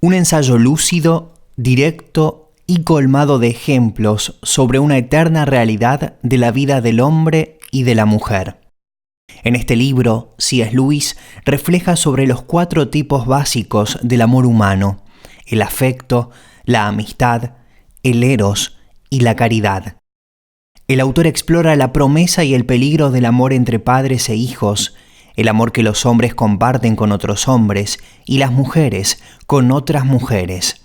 Un ensayo lúcido, directo y colmado de ejemplos sobre una eterna realidad de la vida del hombre y de la mujer. En este libro, C.S. Lewis refleja sobre los 4 tipos básicos del amor humano: el afecto, la amistad, el eros y la caridad. El autor explora la promesa y el peligro del amor entre padres e hijos, el amor que los hombres comparten con otros hombres y las mujeres con otras mujeres,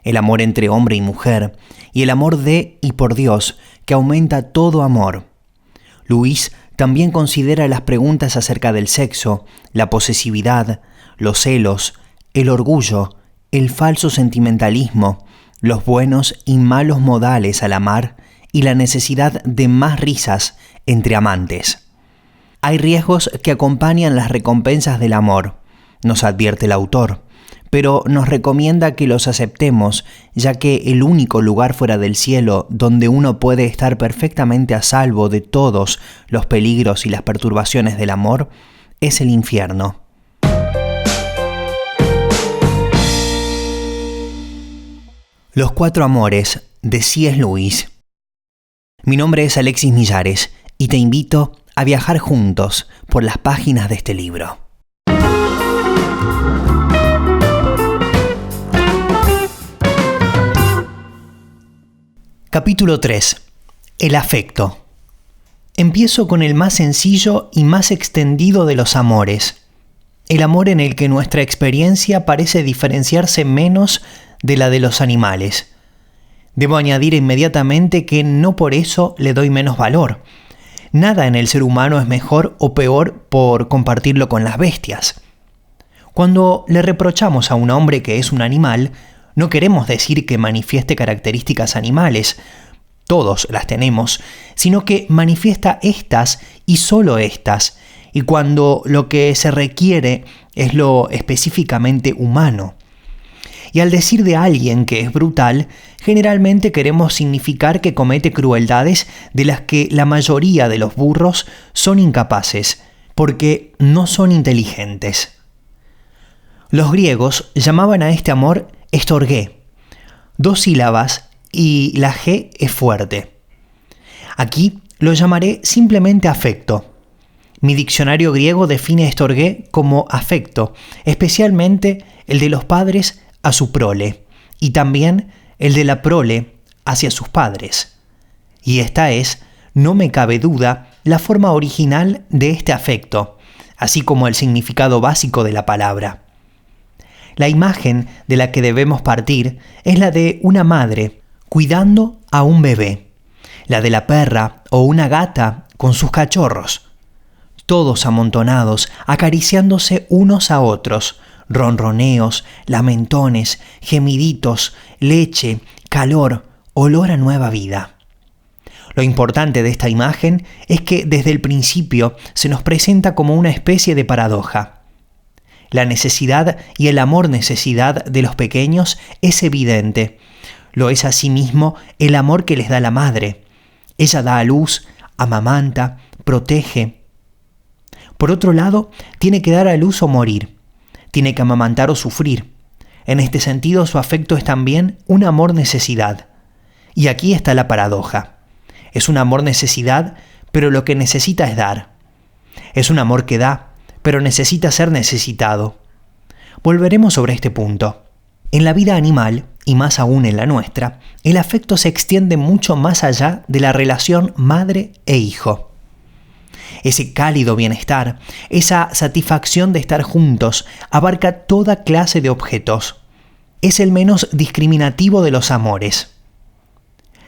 el amor entre hombre y mujer y el amor de y por Dios que aumenta todo amor. Lewis también considera las preguntas acerca del sexo, la posesividad, los celos, el orgullo, el falso sentimentalismo, los buenos y malos modales al amar y la necesidad de más risas entre amantes. Hay riesgos que acompañan las recompensas del amor, nos advierte el autor, pero nos recomienda que los aceptemos, ya que el único lugar fuera del cielo donde uno puede estar perfectamente a salvo de todos los peligros y las perturbaciones del amor es el infierno. Los 4 amores de C.S. Lewis. Mi nombre es Alexis Millares y te invito a viajar juntos por las páginas de este libro. Capítulo 3. El afecto. Empiezo con el más sencillo y más extendido de los amores, el amor en el que nuestra experiencia parece diferenciarse menos de la de los animales. Debo añadir inmediatamente que no por eso le doy menos valor. Nada en el ser humano es mejor o peor por compartirlo con las bestias. Cuando le reprochamos a un hombre que es un animal, no queremos decir que manifieste características animales, todos las tenemos, sino que manifiesta estas y solo estas, y cuando lo que se requiere es lo específicamente humano. Y al decir de alguien que es brutal, generalmente queremos significar que comete crueldades de las que la mayoría de los burros son incapaces, porque no son inteligentes. Los griegos llamaban a este amor estorgué, 2 sílabas y la G es fuerte. Aquí lo llamaré simplemente afecto. Mi diccionario griego define estorgué como afecto, especialmente el de los padres a su prole, y también el de la prole hacia sus padres. Y esta es, no me cabe duda, la forma original de este afecto, así como el significado básico de la palabra. La imagen de la que debemos partir es la de una madre cuidando a un bebé, la de la perra o una gata con sus cachorros, todos amontonados, acariciándose unos a otros, ronroneos, lamentones, gemiditos, leche, calor, olor a nueva vida. Lo importante de esta imagen es que desde el principio se nos presenta como una especie de paradoja. La necesidad y el amor-necesidad de los pequeños es evidente. Lo es asimismo el amor que les da la madre. Ella da a luz, amamanta, protege. Por otro lado, tiene que dar a luz o morir. Tiene que amamantar o sufrir. En este sentido, su afecto es también un amor-necesidad. Y aquí está la paradoja. Es un amor-necesidad, pero lo que necesita es dar. Es un amor que da, pero necesita ser necesitado. Volveremos sobre este punto. En la vida animal, y más aún en la nuestra, el afecto se extiende mucho más allá de la relación madre e hijo. Ese cálido bienestar, esa satisfacción de estar juntos, abarca toda clase de objetos. Es el menos discriminativo de los amores.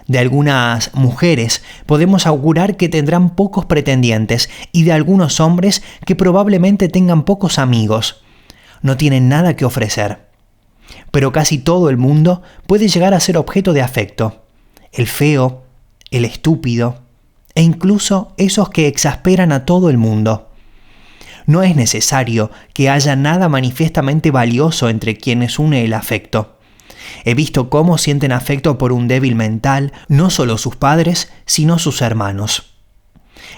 De algunas mujeres podemos augurar que tendrán pocos pretendientes y de algunos hombres que probablemente tengan pocos amigos. No tienen nada que ofrecer. Pero casi todo el mundo puede llegar a ser objeto de afecto. El feo, el estúpido e incluso esos que exasperan a todo el mundo. No es necesario que haya nada manifiestamente valioso entre quienes une el afecto. He visto cómo sienten afecto por un débil mental, no solo sus padres, sino sus hermanos.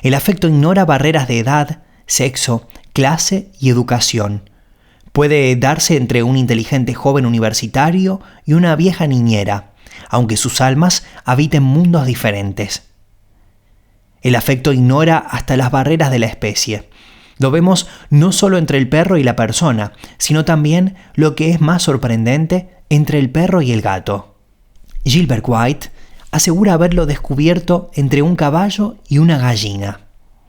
El afecto ignora barreras de edad, sexo, clase y educación. Puede darse entre un inteligente joven universitario y una vieja niñera, aunque sus almas habiten mundos diferentes. El afecto ignora hasta las barreras de la especie. Lo vemos no solo entre el perro y la persona, sino también, lo que es más sorprendente, entre el perro y el gato. Gilbert White asegura haberlo descubierto entre un caballo y una gallina.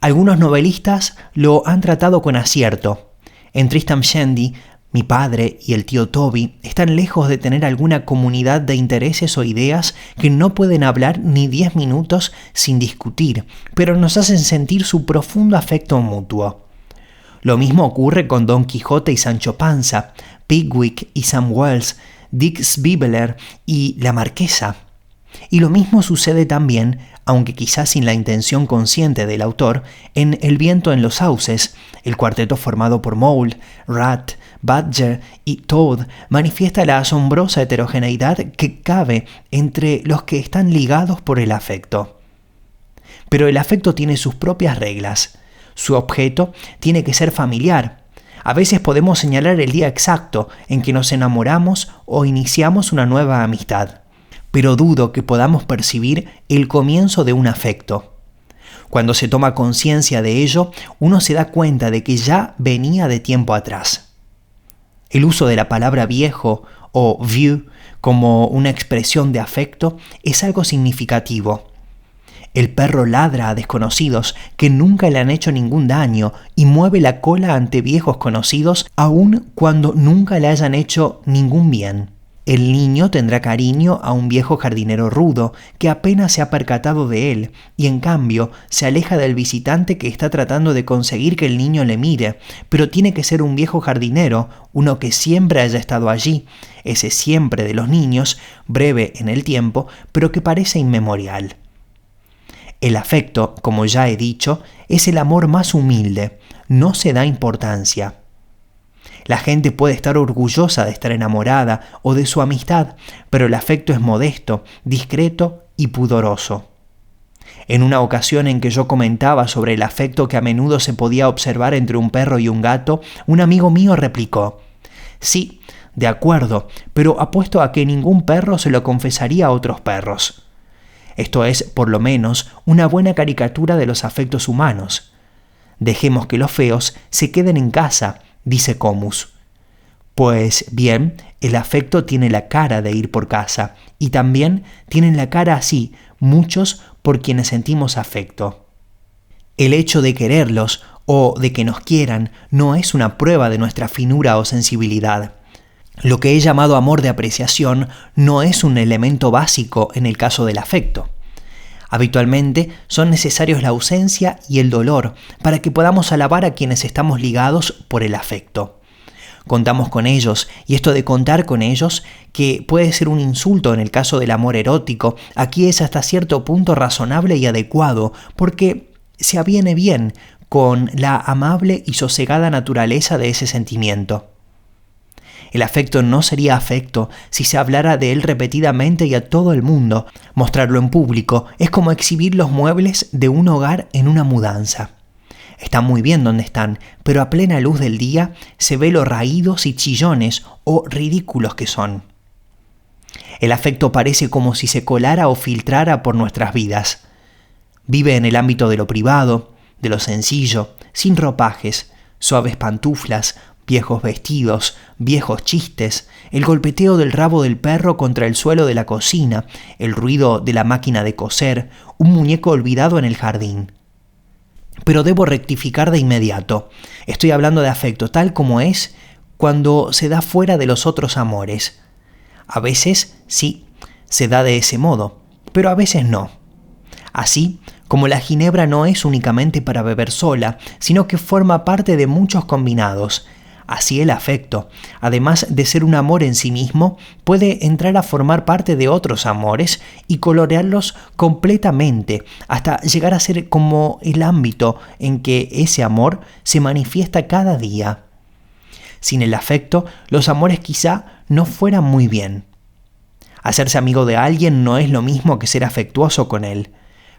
Algunos novelistas lo han tratado con acierto. En Tristram Shandy, mi padre y el tío Toby están lejos de tener alguna comunidad de intereses o ideas que no pueden hablar ni 10 minutos sin discutir, pero nos hacen sentir su profundo afecto mutuo. Lo mismo ocurre con Don Quijote y Sancho Panza, Pickwick y Sam Wells, Dick Swiveller y la Marquesa. Y lo mismo sucede también, aunque quizás sin la intención consciente del autor, en El viento en los sauces. El cuarteto formado por Mole, Rat, Badger y Toad manifiesta la asombrosa heterogeneidad que cabe entre los que están ligados por el afecto. Pero el afecto tiene sus propias reglas. Su objeto tiene que ser familiar. A veces podemos señalar el día exacto en que nos enamoramos o iniciamos una nueva amistad, pero dudo que podamos percibir el comienzo de un afecto. Cuando se toma conciencia de ello, uno se da cuenta de que ya venía de tiempo atrás. El uso de la palabra viejo o vieux como una expresión de afecto es algo significativo. El perro ladra a desconocidos que nunca le han hecho ningún daño y mueve la cola ante viejos conocidos aun cuando nunca le hayan hecho ningún bien. El niño tendrá cariño a un viejo jardinero rudo que apenas se ha percatado de él y en cambio se aleja del visitante que está tratando de conseguir que el niño le mire, pero tiene que ser un viejo jardinero, uno que siempre haya estado allí, ese siempre de los niños, breve en el tiempo, pero que parece inmemorial. El afecto, como ya he dicho, es el amor más humilde, no se da importancia. La gente puede estar orgullosa de estar enamorada o de su amistad, pero el afecto es modesto, discreto y pudoroso. En una ocasión en que yo comentaba sobre el afecto que a menudo se podía observar entre un perro y un gato, un amigo mío replicó: «Sí, de acuerdo, pero apuesto a que ningún perro se lo confesaría a otros perros». Esto es, por lo menos, una buena caricatura de los afectos humanos. Dejemos que los feos se queden en casa, dice Comus. Pues bien, el afecto tiene la cara de ir por casa, y también tienen la cara así muchos por quienes sentimos afecto. El hecho de quererlos o de que nos quieran no es una prueba de nuestra finura o sensibilidad. Lo que he llamado amor de apreciación no es un elemento básico en el caso del afecto. Habitualmente son necesarios la ausencia y el dolor para que podamos alabar a quienes estamos ligados por el afecto. Contamos con ellos, y esto de contar con ellos, que puede ser un insulto en el caso del amor erótico, aquí es hasta cierto punto razonable y adecuado, porque se aviene bien con la amable y sosegada naturaleza de ese sentimiento. El afecto no sería afecto si se hablara de él repetidamente y a todo el mundo. Mostrarlo en público es como exhibir los muebles de un hogar en una mudanza. Están muy bien donde están, pero a plena luz del día se ve lo raídos y chillones o ridículos que son. El afecto parece como si se colara o filtrara por nuestras vidas. Vive en el ámbito de lo privado, de lo sencillo, sin ropajes, suaves pantuflas, viejos vestidos, viejos chistes, el golpeteo del rabo del perro contra el suelo de la cocina, el ruido de la máquina de coser, un muñeco olvidado en el jardín. Pero debo rectificar de inmediato. Estoy hablando de afecto tal como es cuando se da fuera de los otros amores. A veces, sí, se da de ese modo, pero a veces no. Así, como la ginebra no es únicamente para beber sola, sino que forma parte de muchos combinados. Así el afecto, además de ser un amor en sí mismo, puede entrar a formar parte de otros amores y colorearlos completamente, hasta llegar a ser como el ámbito en que ese amor se manifiesta cada día. Sin el afecto, los amores quizá no fueran muy bien. Hacerse amigo de alguien no es lo mismo que ser afectuoso con él.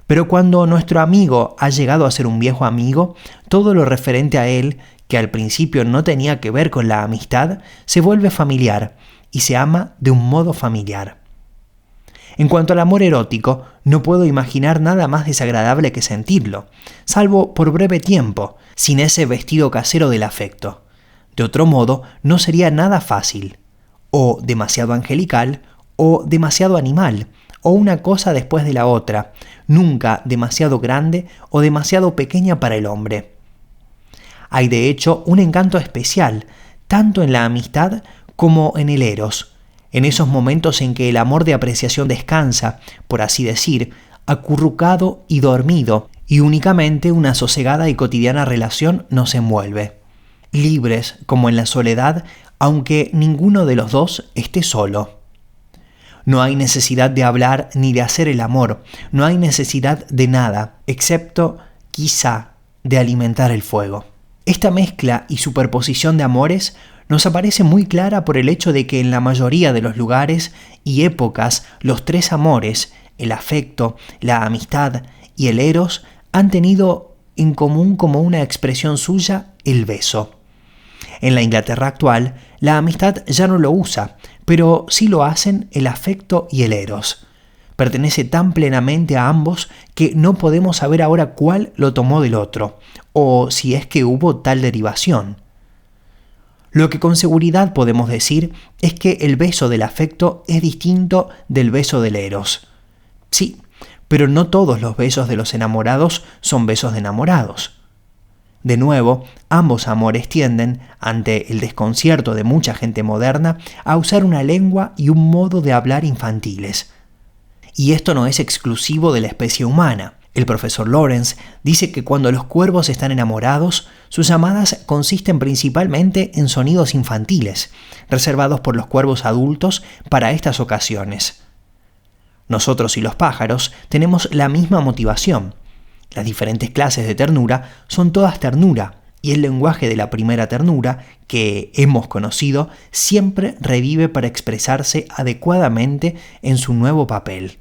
Pero cuando nuestro amigo ha llegado a ser un viejo amigo, todo lo referente a él que al principio no tenía que ver con la amistad, se vuelve familiar y se ama de un modo familiar. En cuanto al amor erótico, no puedo imaginar nada más desagradable que sentirlo, salvo por breve tiempo, sin ese vestido casero del afecto. De otro modo, no sería nada fácil, o demasiado angelical, o demasiado animal, o una cosa después de la otra, nunca demasiado grande o demasiado pequeña para el hombre. Hay de hecho un encanto especial, tanto en la amistad como en el eros, en esos momentos en que el amor de apreciación descansa, por así decir, acurrucado y dormido, y únicamente una sosegada y cotidiana relación nos envuelve. Libres como en la soledad, aunque ninguno de los dos esté solo. No hay necesidad de hablar ni de hacer el amor, no hay necesidad de nada, excepto, quizá, de alimentar el fuego. Esta mezcla y superposición de amores nos aparece muy clara por el hecho de que en la mayoría de los lugares y épocas los tres amores, el afecto, la amistad y el eros, han tenido en común como una expresión suya el beso. En la Inglaterra actual, la amistad ya no lo usa, pero sí lo hacen el afecto y el eros. Pertenece tan plenamente a ambos que no podemos saber ahora cuál lo tomó del otro, o si es que hubo tal derivación. Lo que con seguridad podemos decir es que el beso del afecto es distinto del beso del eros. Sí, pero no todos los besos de los enamorados son besos de enamorados. De nuevo, ambos amores tienden, ante el desconcierto de mucha gente moderna, a usar una lengua y un modo de hablar infantiles. Y esto no es exclusivo de la especie humana. El profesor Lawrence dice que cuando los cuervos están enamorados, sus llamadas consisten principalmente en sonidos infantiles, reservados por los cuervos adultos para estas ocasiones. Nosotros y los pájaros tenemos la misma motivación. Las diferentes clases de ternura son todas ternura, y el lenguaje de la primera ternura, que hemos conocido, siempre revive para expresarse adecuadamente en su nuevo papel.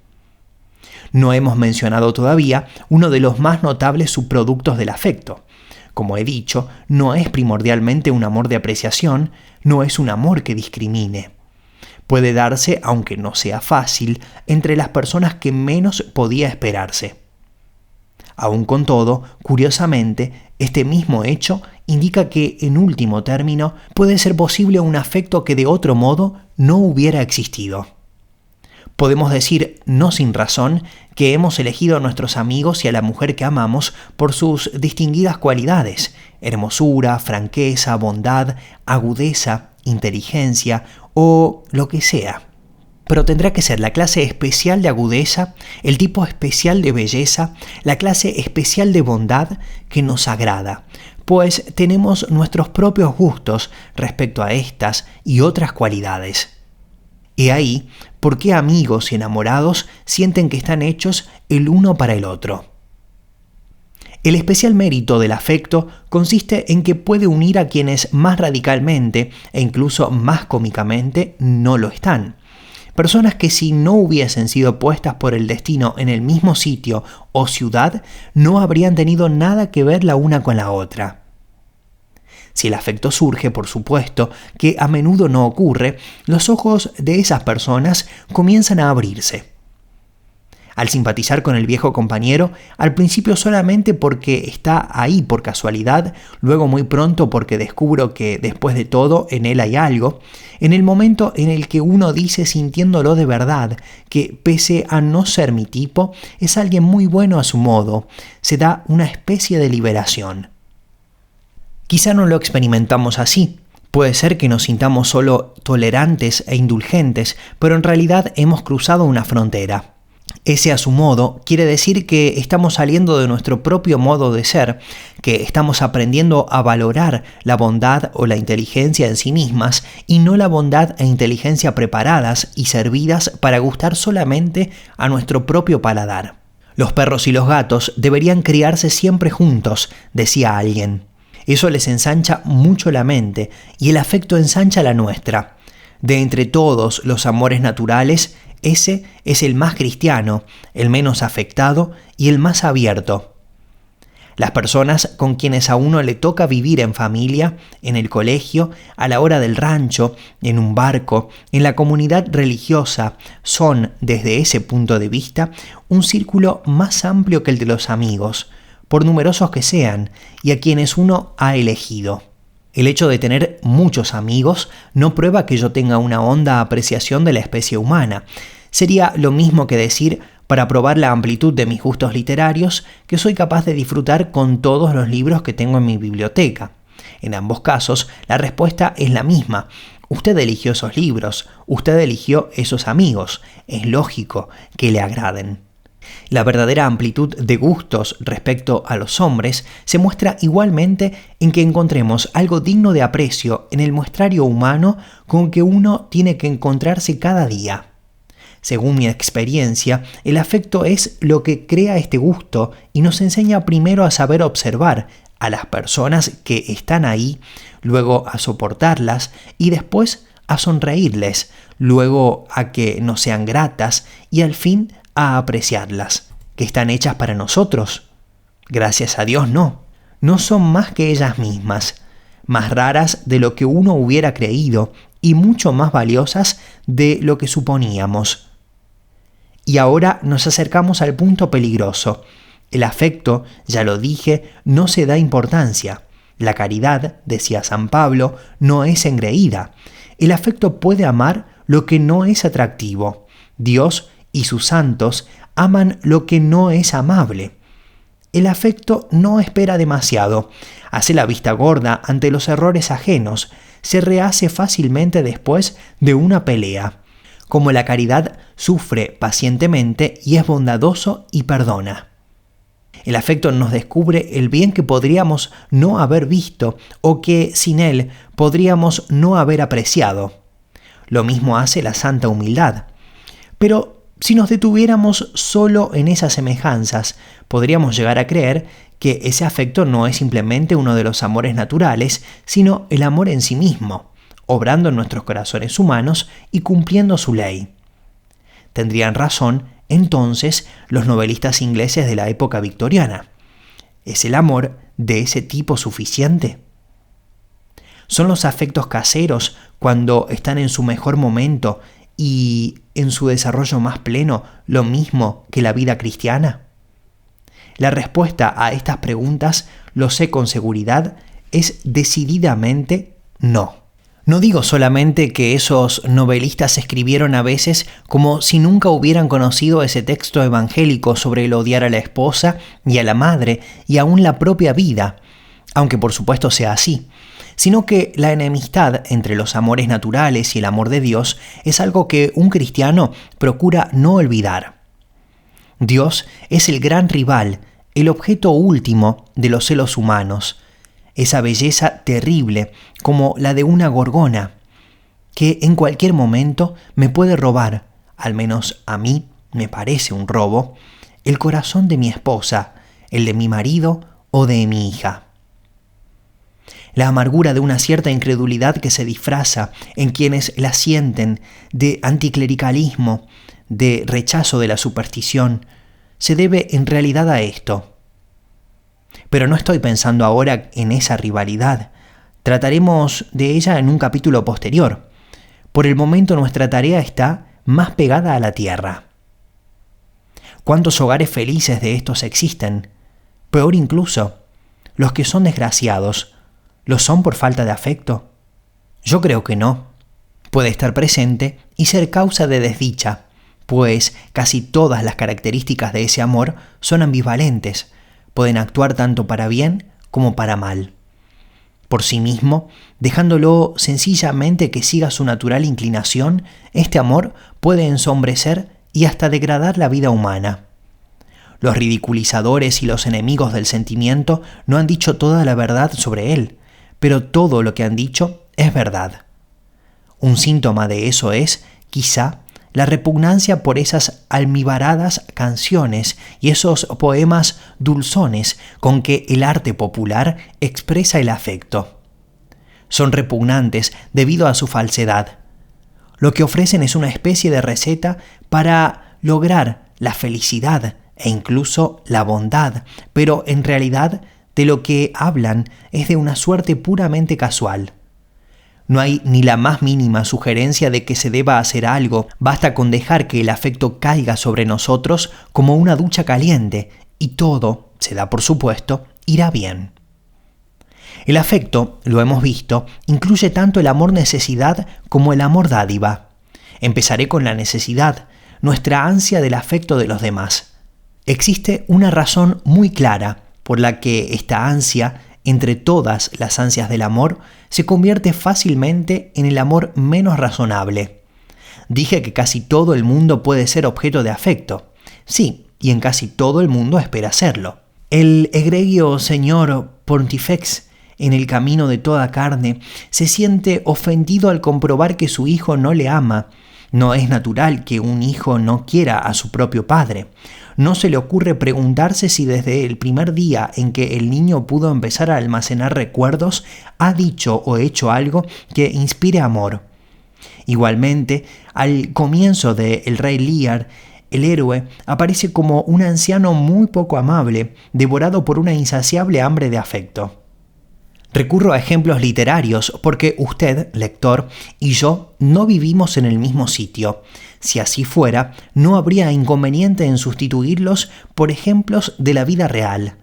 No hemos mencionado todavía uno de los más notables subproductos del afecto. Como he dicho, no es primordialmente un amor de apreciación, no es un amor que discrimine. Puede darse, aunque no sea fácil, entre las personas que menos podía esperarse. Aun con todo, curiosamente, este mismo hecho indica que, en último término, puede ser posible un afecto que de otro modo no hubiera existido. Podemos decir, no sin razón, que hemos elegido a nuestros amigos y a la mujer que amamos por sus distinguidas cualidades: hermosura, franqueza, bondad, agudeza, inteligencia o lo que sea. Pero tendrá que ser la clase especial de agudeza, el tipo especial de belleza, la clase especial de bondad que nos agrada, pues tenemos nuestros propios gustos respecto a estas y otras cualidades. Y ahí, ¿por qué amigos y enamorados sienten que están hechos el uno para el otro? El especial mérito del afecto consiste en que puede unir a quienes más radicalmente e incluso más cómicamente no lo están. Personas que si no hubiesen sido puestas por el destino en el mismo sitio o ciudad, no habrían tenido nada que ver la una con la otra. Si el afecto surge, por supuesto, que a menudo no ocurre, los ojos de esas personas comienzan a abrirse. Al simpatizar con el viejo compañero, al principio solamente porque está ahí por casualidad, luego muy pronto porque descubro que después de todo en él hay algo, en el momento en el que uno dice sintiéndolo de verdad que pese a no ser mi tipo, es alguien muy bueno a su modo, se da una especie de liberación. Quizá no lo experimentamos así. Puede ser que nos sintamos solo tolerantes e indulgentes, pero en realidad hemos cruzado una frontera. Ese a su modo quiere decir que estamos saliendo de nuestro propio modo de ser, que estamos aprendiendo a valorar la bondad o la inteligencia en sí mismas y no la bondad e inteligencia preparadas y servidas para gustar solamente a nuestro propio paladar. Los perros y los gatos deberían criarse siempre juntos, decía alguien. Eso les ensancha mucho la mente y el afecto ensancha la nuestra. De entre todos los amores naturales, ese es el más cristiano, el menos afectado y el más abierto. Las personas con quienes a uno le toca vivir en familia, en el colegio, a la hora del rancho, en un barco, en la comunidad religiosa, son, desde ese punto de vista, un círculo más amplio que el de los amigos, por numerosos que sean, y a quienes uno ha elegido. El hecho de tener muchos amigos no prueba que yo tenga una honda apreciación de la especie humana. Sería lo mismo que decir, para probar la amplitud de mis gustos literarios, que soy capaz de disfrutar con todos los libros que tengo en mi biblioteca. En ambos casos, la respuesta es la misma. Usted eligió esos libros, usted eligió esos amigos. Es lógico que le agraden. La verdadera amplitud de gustos respecto a los hombres se muestra igualmente en que encontremos algo digno de aprecio en el muestrario humano con que uno tiene que encontrarse cada día. Según mi experiencia, el afecto es lo que crea este gusto y nos enseña primero a saber observar a las personas que están ahí, luego a soportarlas y después a sonreírles, luego a que nos sean gratas y al fin a apreciarlas, que están hechas para nosotros. Gracias a Dios no son más que ellas mismas, más raras de lo que uno hubiera creído y mucho más valiosas de lo que suponíamos. Y ahora nos acercamos al punto peligroso. El afecto, ya lo dije, no se da importancia. La caridad, decía San Pablo, no es engreída. El afecto puede amar lo que no es atractivo. Dios y sus santos aman lo que no es amable. El afecto no espera demasiado, hace la vista gorda ante los errores ajenos, se rehace fácilmente después de una pelea. Como la caridad sufre pacientemente y es bondadoso y perdona. El afecto nos descubre el bien que podríamos no haber visto o que sin él podríamos no haber apreciado. Lo mismo hace la santa humildad. Pero si nos detuviéramos solo en esas semejanzas, podríamos llegar a creer que ese afecto no es simplemente uno de los amores naturales, sino el amor en sí mismo, obrando en nuestros corazones humanos y cumpliendo su ley. Tendrían razón, entonces, los novelistas ingleses de la época victoriana. ¿Es el amor de ese tipo suficiente? ¿Son los afectos caseros, cuando están en su mejor momento y en su desarrollo más pleno, lo mismo que la vida cristiana? La respuesta a estas preguntas, lo sé con seguridad, es decididamente no. No digo solamente que esos novelistas escribieron a veces como si nunca hubieran conocido ese texto evangélico sobre el odiar a la esposa y a la madre y aún la propia vida, aunque por supuesto sea así, sino que la enemistad entre los amores naturales y el amor de Dios es algo que un cristiano procura no olvidar. Dios es el gran rival, el objeto último de los celos humanos, esa belleza terrible como la de una gorgona, que en cualquier momento me puede robar, al menos a mí me parece un robo, el corazón de mi esposa, el de mi marido o de mi hija. La amargura de una cierta incredulidad que se disfraza en quienes la sienten, de anticlericalismo, de rechazo de la superstición, se debe en realidad a esto. Pero no estoy pensando ahora en esa rivalidad. Trataremos de ella en un capítulo posterior. Por el momento nuestra tarea está más pegada a la tierra. ¿Cuántos hogares felices de estos existen? Peor incluso, los que son desgraciados, ¿lo son por falta de afecto? Yo creo que no. Puede estar presente y ser causa de desdicha, pues casi todas las características de ese amor son ambivalentes, pueden actuar tanto para bien como para mal. Por sí mismo, dejándolo sencillamente que siga su natural inclinación, este amor puede ensombrecer y hasta degradar la vida humana. Los ridiculizadores y los enemigos del sentimiento no han dicho toda la verdad sobre él, pero todo lo que han dicho es verdad. Un síntoma de eso es, quizá, la repugnancia por esas almibaradas canciones y esos poemas dulzones con que el arte popular expresa el afecto. Son repugnantes debido a su falsedad. Lo que ofrecen es una especie de receta para lograr la felicidad e incluso la bondad, pero en realidad de lo que hablan es de una suerte puramente casual. No hay ni la más mínima sugerencia de que se deba hacer algo, basta con dejar que el afecto caiga sobre nosotros como una ducha caliente, y todo, se da por supuesto, irá bien. El afecto, lo hemos visto, incluye tanto el amor-necesidad como el amor-dádiva. Empezaré con la necesidad, nuestra ansia del afecto de los demás. Existe una razón muy clara por la que esta ansia, entre todas las ansias del amor, se convierte fácilmente en el amor menos razonable. Dije que casi todo el mundo puede ser objeto de afecto. Sí, y en casi todo el mundo espera serlo. El egregio señor Pontifex, en el camino de toda carne, se siente ofendido al comprobar que su hijo no le ama. No es natural que un hijo no quiera a su propio padre. No se le ocurre preguntarse si desde el primer día en que el niño pudo empezar a almacenar recuerdos, ha dicho o hecho algo que inspire amor. Igualmente, al comienzo de El Rey Lear, el héroe aparece como un anciano muy poco amable, devorado por una insaciable hambre de afecto. Recurro a ejemplos literarios porque usted, lector, y yo no vivimos en el mismo sitio. Si así fuera, no habría inconveniente en sustituirlos por ejemplos de la vida real.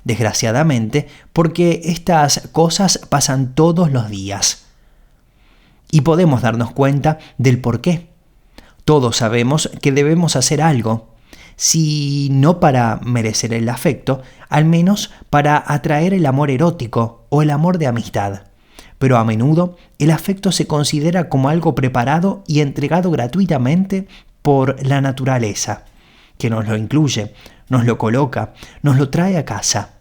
Desgraciadamente, porque estas cosas pasan todos los días. Y podemos darnos cuenta del por qué. Todos sabemos que debemos hacer algo. Si no para merecer el afecto, al menos para atraer el amor erótico o el amor de amistad. Pero a menudo el afecto se considera como algo preparado y entregado gratuitamente por la naturaleza, que nos lo incluye, nos lo coloca, nos lo trae a casa.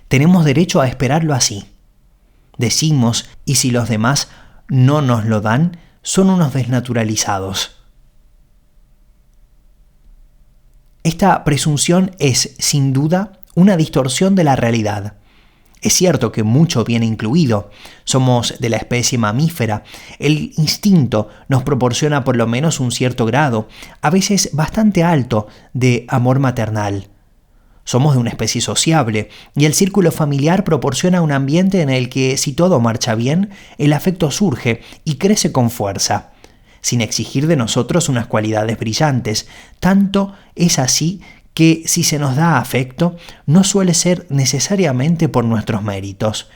Tenemos derecho a esperarlo así. Decimos, y si los demás no nos lo dan, son unos desnaturalizados. Esta presunción es, sin duda, una distorsión de la realidad. Es cierto que mucho viene incluido. Somos de la especie mamífera. El instinto nos proporciona por lo menos un cierto grado, a veces bastante alto, de amor maternal. Somos de una especie sociable, y el círculo familiar proporciona un ambiente en el que, si todo marcha bien, el afecto surge y crece con fuerza, sin exigir de nosotros unas cualidades brillantes. Tanto es así que si se nos da afecto, no suele ser necesariamente por nuestros méritos.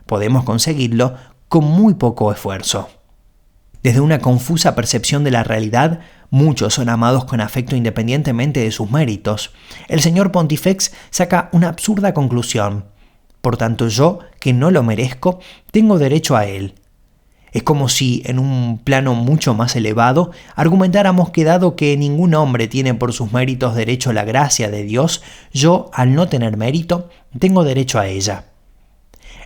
Podemos conseguirlo con muy poco esfuerzo. Desde una confusa percepción de la realidad, muchos son amados con afecto independientemente de sus méritos. El señor Pontifex saca una absurda conclusión. Por tanto, yo, que no lo merezco, tengo derecho a él. Es como si, en un plano mucho más elevado, argumentáramos que dado que ningún hombre tiene por sus méritos derecho a la gracia de Dios, yo, al no tener mérito, tengo derecho a ella.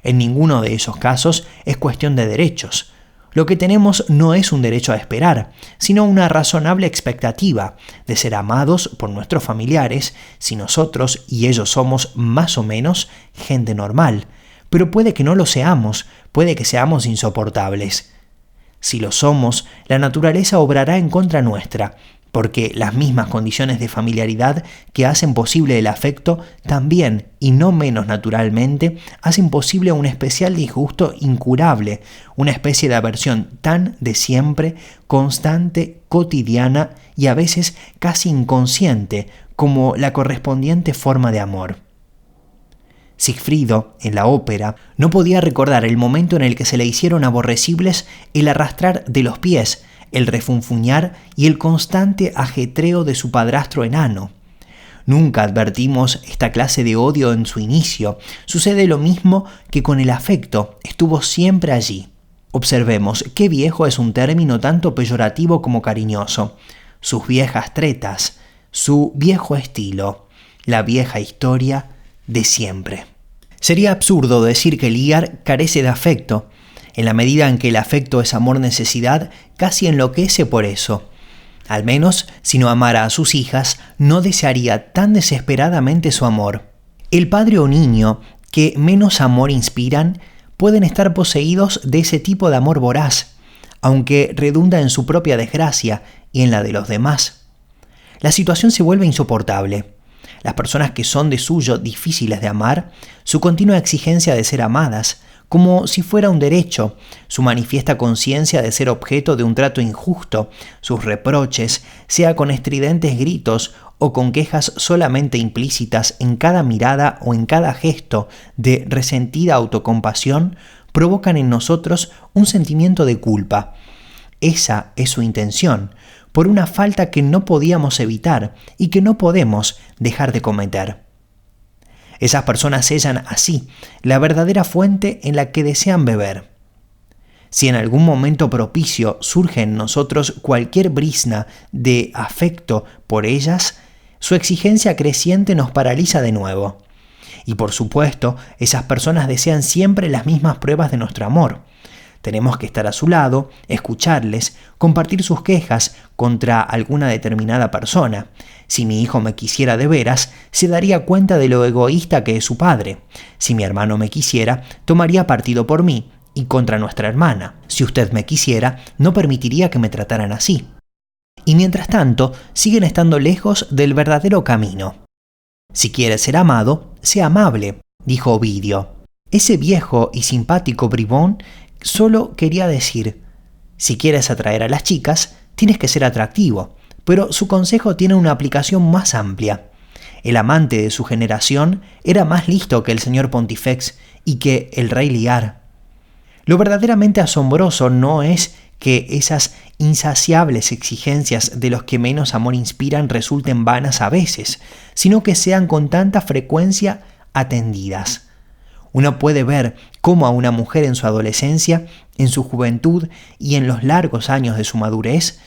En ninguno de esos casos es cuestión de derechos. Lo que tenemos no es un derecho a esperar, sino una razonable expectativa de ser amados por nuestros familiares si nosotros y ellos somos más o menos gente normal. Pero puede que no lo seamos, puede que seamos insoportables. Si lo somos, la naturaleza obrará en contra nuestra, porque las mismas condiciones de familiaridad que hacen posible el afecto también, y no menos naturalmente, hacen posible un especial disgusto incurable, una especie de aversión tan de siempre, constante, cotidiana y a veces casi inconsciente, como la correspondiente forma de amor. Sigfrido, en la ópera, no podía recordar el momento en el que se le hicieron aborrecibles el arrastrar de los pies, el refunfuñar y el constante ajetreo de su padrastro enano. Nunca advertimos esta clase de odio en su inicio. Sucede lo mismo que con el afecto, estuvo siempre allí. Observemos qué viejo es un término tanto peyorativo como cariñoso. Sus viejas tretas, su viejo estilo, la vieja historia de siempre. Sería absurdo decir que Lear carece de afecto. En la medida en que el afecto es amor-necesidad, casi enloquece por eso. Al menos, si no amara a sus hijas, no desearía tan desesperadamente su amor. El padre o niño que menos amor inspiran pueden estar poseídos de ese tipo de amor voraz, aunque redunda en su propia desgracia y en la de los demás. La situación se vuelve insoportable. Las personas que son de suyo difíciles de amar, su continua exigencia de ser amadas, como si fuera un derecho, su manifiesta conciencia de ser objeto de un trato injusto, sus reproches, sea con estridentes gritos o con quejas solamente implícitas en cada mirada o en cada gesto de resentida autocompasión, provocan en nosotros un sentimiento de culpa. Esa es su intención, por una falta que no podíamos evitar y que no podemos dejar de cometer. Esas personas sellan así la verdadera fuente en la que desean beber. Si en algún momento propicio surge en nosotros cualquier brizna de afecto por ellas, su exigencia creciente nos paraliza de nuevo. Y por supuesto, esas personas desean siempre las mismas pruebas de nuestro amor. Tenemos que estar a su lado, escucharles, compartir sus quejas contra alguna determinada persona. Si mi hijo me quisiera de veras, se daría cuenta de lo egoísta que es su padre. Si mi hermano me quisiera, tomaría partido por mí y contra nuestra hermana. Si usted me quisiera, no permitiría que me trataran así. Y mientras tanto, siguen estando lejos del verdadero camino. Si quieres ser amado, sé amable, dijo Ovidio. Ese viejo y simpático bribón solo quería decir, si quieres atraer a las chicas, tienes que ser atractivo, pero su consejo tiene una aplicación más amplia. El amante de su generación era más listo que el señor Pontifex y que el rey Lear. Lo verdaderamente asombroso no es que esas insaciables exigencias de los que menos amor inspiran resulten vanas a veces, sino que sean con tanta frecuencia atendidas. Uno puede ver cómo a una mujer en su adolescencia, en su juventud y en los largos años de su madurez,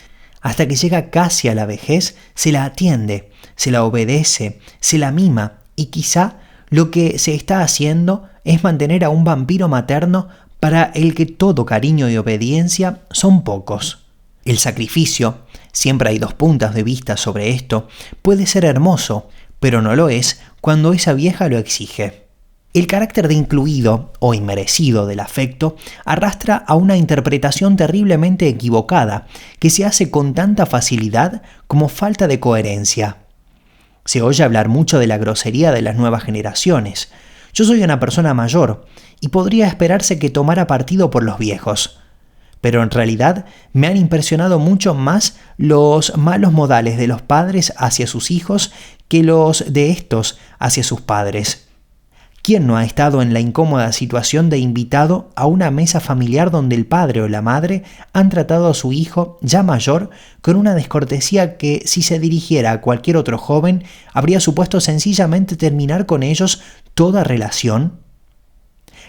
hasta que llega casi a la vejez, se la atiende, se la obedece, se la mima y quizá lo que se está haciendo es mantener a un vampiro materno para el que todo cariño y obediencia son pocos. El sacrificio, siempre hay dos puntos de vista sobre esto, puede ser hermoso, pero no lo es cuando esa vieja lo exige. El carácter de incluido o inmerecido del afecto arrastra a una interpretación terriblemente equivocada que se hace con tanta facilidad como falta de coherencia. Se oye hablar mucho de la grosería de las nuevas generaciones. Yo soy una persona mayor y podría esperarse que tomara partido por los viejos. Pero en realidad me han impresionado mucho más los malos modales de los padres hacia sus hijos que los de estos hacia sus padres. ¿Quién no ha estado en la incómoda situación de invitado a una mesa familiar donde el padre o la madre han tratado a su hijo, ya mayor, con una descortesía que, si se dirigiera a cualquier otro joven, habría supuesto sencillamente terminar con ellos toda relación?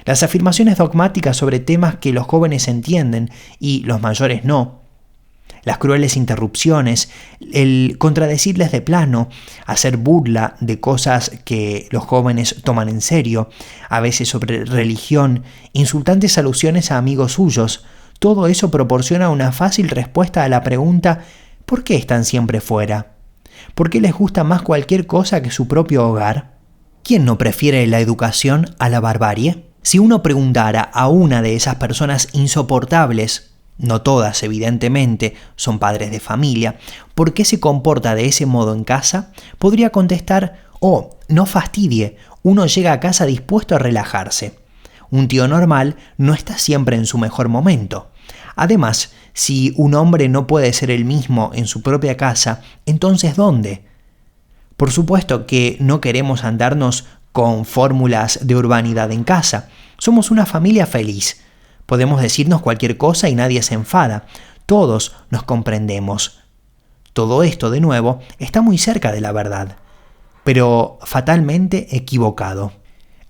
Las afirmaciones dogmáticas sobre temas que los jóvenes entienden y los mayores no, las crueles interrupciones, el contradecirles de plano, hacer burla de cosas que los jóvenes toman en serio, a veces sobre religión, insultantes alusiones a amigos suyos, todo eso proporciona una fácil respuesta a la pregunta ¿por qué están siempre fuera? ¿Por qué les gusta más cualquier cosa que su propio hogar? ¿Quién no prefiere la educación a la barbarie? Si uno preguntara a una de esas personas insoportables, no todas evidentemente son padres de familia, ¿por qué se comporta de ese modo en casa? Podría contestar, oh, no fastidie, uno llega a casa dispuesto a relajarse. Un tío normal no está siempre en su mejor momento. Además, si un hombre no puede ser el mismo en su propia casa, entonces ¿dónde? Por supuesto que no queremos andarnos con fórmulas de urbanidad en casa. Somos una familia feliz. Podemos decirnos cualquier cosa y nadie se enfada. Todos nos comprendemos. Todo esto, de nuevo, está muy cerca de la verdad, pero fatalmente equivocado.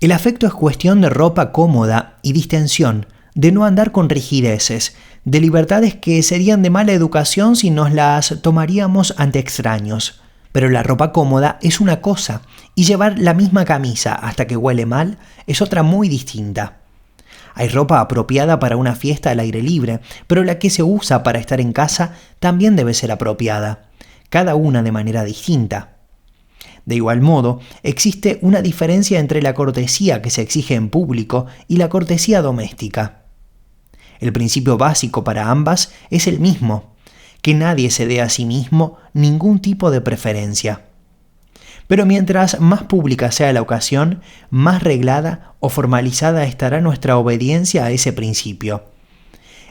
El afecto es cuestión de ropa cómoda y distensión, de no andar con rigideces, de libertades que serían de mala educación si nos las tomaríamos ante extraños. Pero la ropa cómoda es una cosa, y llevar la misma camisa hasta que huele mal es otra muy distinta. Hay ropa apropiada para una fiesta al aire libre, pero la que se usa para estar en casa también debe ser apropiada, cada una de manera distinta. De igual modo, existe una diferencia entre la cortesía que se exige en público y la cortesía doméstica. El principio básico para ambas es el mismo, que nadie se dé a sí mismo ningún tipo de preferencia. Pero mientras más pública sea la ocasión, más reglada o formalizada estará nuestra obediencia a ese principio.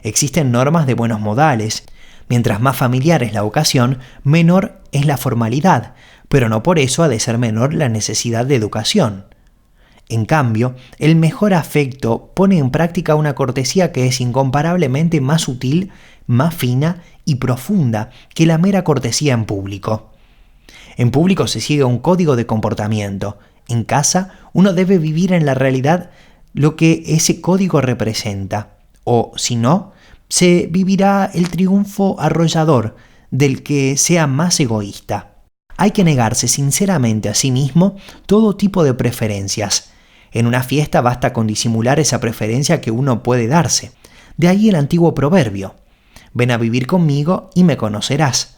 Existen normas de buenos modales. Mientras más familiar es la ocasión, menor es la formalidad, pero no por eso ha de ser menor la necesidad de educación. En cambio, el mejor afecto pone en práctica una cortesía que es incomparablemente más sutil, más fina y profunda que la mera cortesía en público. En público se sigue un código de comportamiento. En casa, uno debe vivir en la realidad lo que ese código representa. O, si no, se vivirá el triunfo arrollador del que sea más egoísta. Hay que negarse sinceramente a sí mismo todo tipo de preferencias. En una fiesta basta con disimular esa preferencia que uno puede darse. De ahí el antiguo proverbio: ven a vivir conmigo y me conocerás.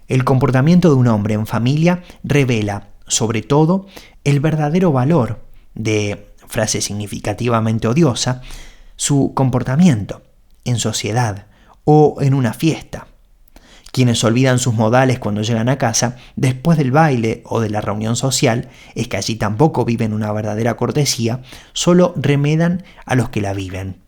El comportamiento de un hombre en familia revela, sobre todo, el verdadero valor de, frase significativamente odiosa, su comportamiento en sociedad o en una fiesta. Quienes olvidan sus modales cuando llegan a casa, después del baile o de la reunión social, es que allí tampoco viven una verdadera cortesía, solo remedan a los que la viven.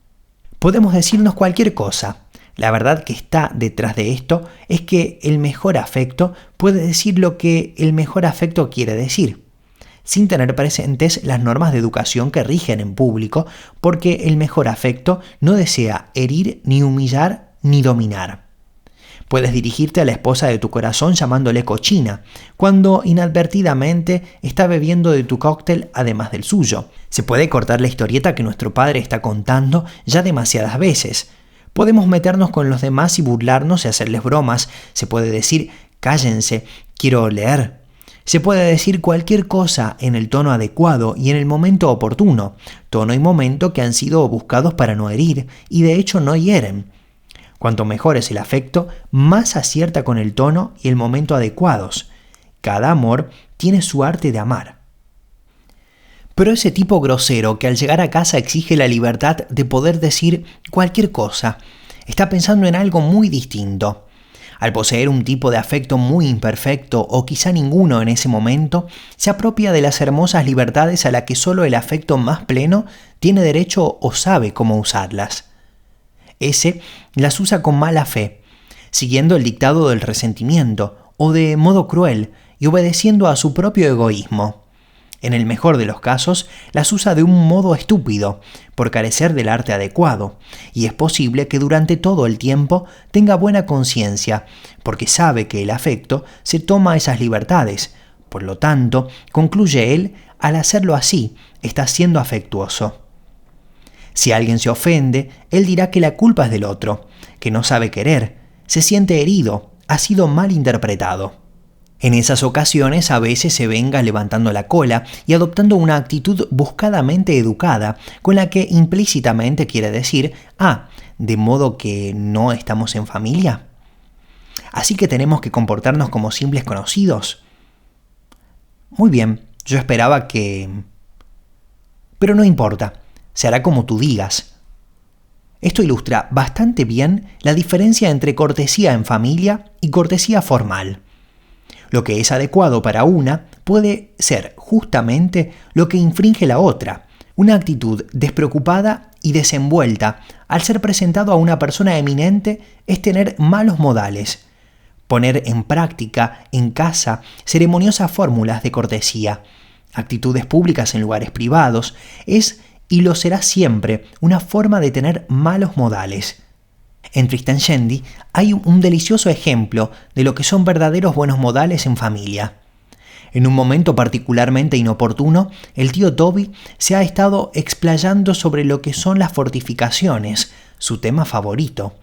Podemos decirnos cualquier cosa. La verdad que está detrás de esto es que el mejor afecto puede decir lo que el mejor afecto quiere decir, sin tener presentes las normas de educación que rigen en público, porque el mejor afecto no desea herir, ni humillar, ni dominar. Puedes dirigirte a la esposa de tu corazón llamándole cochina, cuando inadvertidamente está bebiendo de tu cóctel además del suyo. Se puede cortar la historieta que nuestro padre está contando ya demasiadas veces. Podemos meternos con los demás y burlarnos y hacerles bromas. Se puede decir, cállense, quiero leer. Se puede decir cualquier cosa en el tono adecuado y en el momento oportuno, tono y momento que han sido buscados para no herir, y de hecho no hieren. Cuanto mejor es el afecto, más acierta con el tono y el momento adecuados. Cada amor tiene su arte de amar. Pero ese tipo grosero que al llegar a casa exige la libertad de poder decir cualquier cosa, está pensando en algo muy distinto. Al poseer un tipo de afecto muy imperfecto o quizá ninguno en ese momento, se apropia de las hermosas libertades a las que solo el afecto más pleno tiene derecho o sabe cómo usarlas. Ese las usa con mala fe, siguiendo el dictado del resentimiento o de modo cruel y obedeciendo a su propio egoísmo. En el mejor de los casos, las usa de un modo estúpido, por carecer del arte adecuado, y es posible que durante todo el tiempo tenga buena conciencia, porque sabe que el afecto se toma esas libertades. Por lo tanto, concluye él, al hacerlo así, está siendo afectuoso. Si alguien se ofende, él dirá que la culpa es del otro, que no sabe querer, se siente herido, ha sido mal interpretado. En esas ocasiones a veces se venga levantando la cola y adoptando una actitud buscadamente educada, con la que implícitamente quiere decir, ¿de modo que no estamos en familia? ¿Así que tenemos que comportarnos como simples conocidos? Muy bien, yo esperaba que... Pero no importa, se hará como tú digas. Esto ilustra bastante bien la diferencia entre cortesía en familia y cortesía formal. Lo que es adecuado para una puede ser justamente lo que infringe la otra, una actitud despreocupada y desenvuelta al ser presentado a una persona eminente es tener malos modales. Poner en práctica, en casa, ceremoniosas fórmulas de cortesía, actitudes públicas en lugares privados, es y lo será siempre una forma de tener malos modales. En Tristan Shandy hay un delicioso ejemplo de lo que son verdaderos buenos modales en familia. En un momento particularmente inoportuno, el tío Toby se ha estado explayando sobre lo que son las fortificaciones, su tema favorito.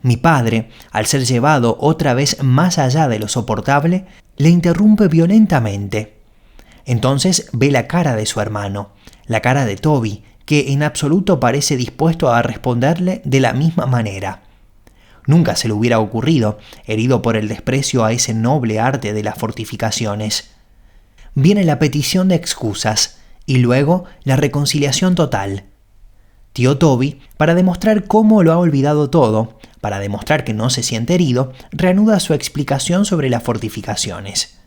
Mi padre, al ser llevado otra vez más allá de lo soportable, le interrumpe violentamente. Entonces ve la cara de su hermano, la cara de Toby, que en absoluto parece dispuesto a responderle de la misma manera. Nunca se le hubiera ocurrido, herido por el desprecio a ese noble arte de las fortificaciones. Viene la petición de excusas y luego la reconciliación total. Tío Toby, para demostrar cómo lo ha olvidado todo, para demostrar que no se siente herido, reanuda su explicación sobre las fortificaciones.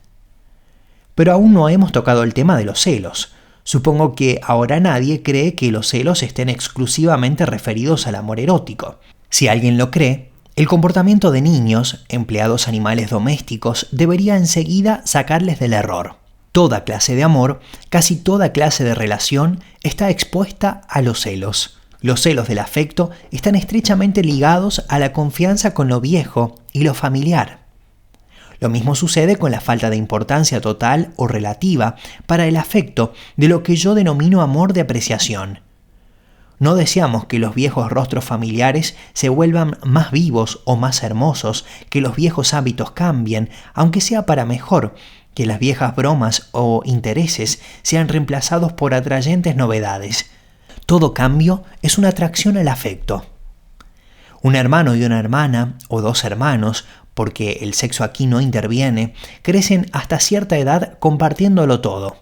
Pero aún no hemos tocado el tema de los celos. Supongo que ahora nadie cree que los celos estén exclusivamente referidos al amor erótico. Si alguien lo cree, el comportamiento de niños, empleados animales domésticos, debería enseguida sacarles del error. Toda clase de amor, casi toda clase de relación, está expuesta a los celos. Los celos del afecto están estrechamente ligados a la confianza con lo viejo y lo familiar. Lo mismo sucede con la falta de importancia total o relativa para el afecto de lo que yo denomino amor de apreciación. No deseamos que los viejos rostros familiares se vuelvan más vivos o más hermosos, que los viejos hábitos cambien, aunque sea para mejor, que las viejas bromas o intereses sean reemplazados por atrayentes novedades. Todo cambio es una atracción al afecto. Un hermano y una hermana, o dos hermanos, porque el sexo aquí no interviene, crecen hasta cierta edad compartiéndolo todo.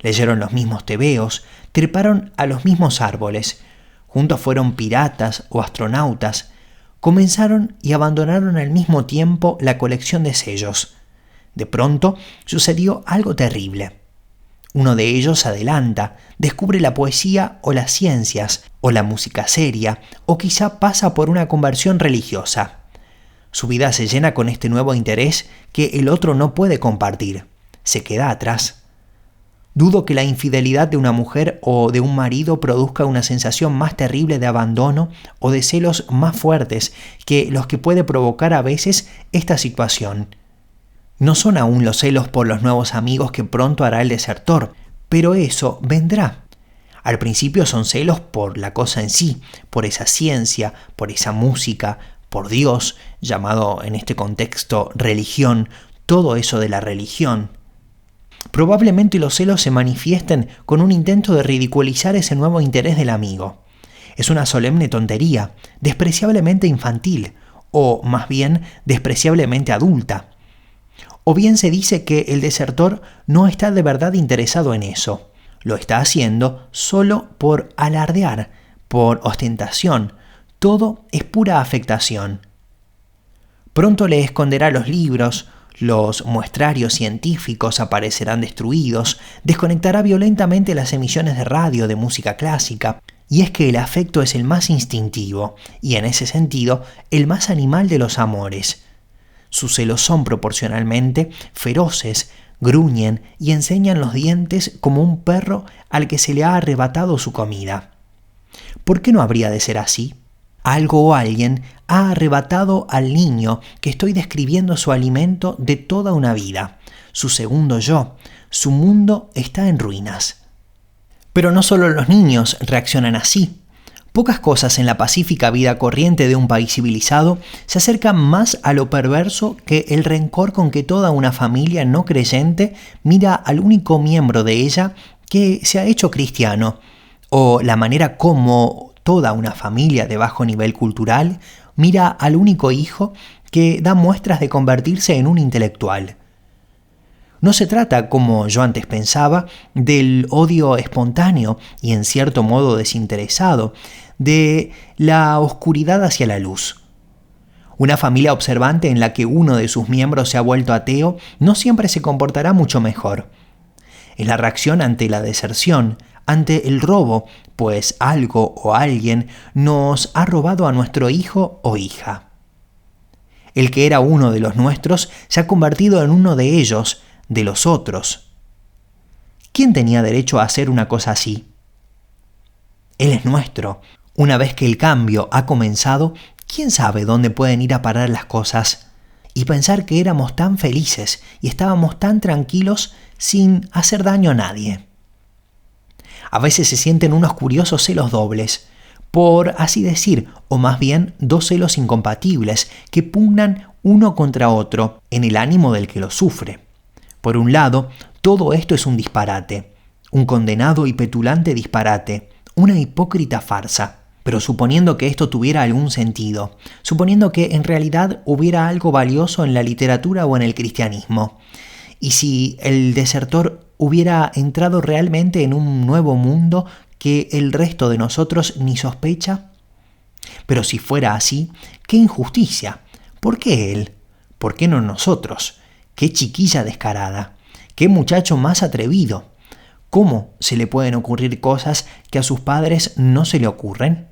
Leyeron los mismos tebeos, treparon a los mismos árboles, juntos fueron piratas o astronautas, comenzaron y abandonaron al mismo tiempo la colección de sellos. De pronto sucedió algo terrible. Uno de ellos se adelanta, descubre la poesía o las ciencias, o la música seria, o quizá pasa por una conversión religiosa. Su vida se llena con este nuevo interés que el otro no puede compartir. Se queda atrás. Dudo que la infidelidad de una mujer o de un marido produzca una sensación más terrible de abandono o de celos más fuertes que los que puede provocar a veces esta situación. No son aún los celos por los nuevos amigos que pronto hará el desertor, pero eso vendrá. Al principio son celos por la cosa en sí, por esa ciencia, por esa música, por Dios, llamado en este contexto religión, todo eso de la religión. Probablemente los celos se manifiesten con un intento de ridiculizar ese nuevo interés del amigo. Es una solemne tontería, despreciablemente infantil, o más bien despreciablemente adulta. O bien se dice que el desertor no está de verdad interesado en eso. Lo está haciendo solo por alardear, por ostentación. Todo es pura afectación. Pronto le esconderá los libros, los muestrarios científicos aparecerán destruidos, desconectará violentamente las emisiones de radio de música clásica. Y es que el afecto es el más instintivo, y en ese sentido, el más animal de los amores. Sus celos son proporcionalmente feroces, gruñen y enseñan los dientes como un perro al que se le ha arrebatado su comida. ¿Por qué no habría de ser así? Algo o alguien ha arrebatado al niño que estoy describiendo su alimento de toda una vida, su segundo yo. Su mundo está en ruinas. Pero no solo los niños reaccionan así. Pocas cosas en la pacífica vida corriente de un país civilizado se acercan más a lo perverso que el rencor con que toda una familia no creyente mira al único miembro de ella que se ha hecho cristiano, o la manera como toda una familia de bajo nivel cultural mira al único hijo que da muestras de convertirse en un intelectual. No se trata, como yo antes pensaba, del odio espontáneo y en cierto modo desinteresado, de la oscuridad hacia la luz. Una familia observante en la que uno de sus miembros se ha vuelto ateo no siempre se comportará mucho mejor. Es la reacción ante la deserción, ante el robo, pues algo o alguien nos ha robado a nuestro hijo o hija. El que era uno de los nuestros se ha convertido en uno de ellos, de los otros. ¿Quién tenía derecho a hacer una cosa así? Él es nuestro. Una vez que el cambio ha comenzado, ¿quién sabe dónde pueden ir a parar las cosas? Y pensar que éramos tan felices y estábamos tan tranquilos sin hacer daño a nadie. A veces se sienten unos curiosos celos dobles, por así decir, o más bien dos celos incompatibles que pugnan uno contra otro en el ánimo del que lo sufre. Por un lado, todo esto es un disparate, un condenado y petulante disparate, una hipócrita farsa. Pero suponiendo que esto tuviera algún sentido, suponiendo que en realidad hubiera algo valioso en la literatura o en el cristianismo, y si el desertor hubiera entrado realmente en un nuevo mundo que el resto de nosotros ni sospecha. Pero si fuera así, ¡qué injusticia! ¿Por qué él? ¿Por qué no nosotros? ¡Qué chiquilla descarada! ¡Qué muchacho más atrevido! ¿Cómo se le pueden ocurrir cosas que a sus padres no se le ocurren?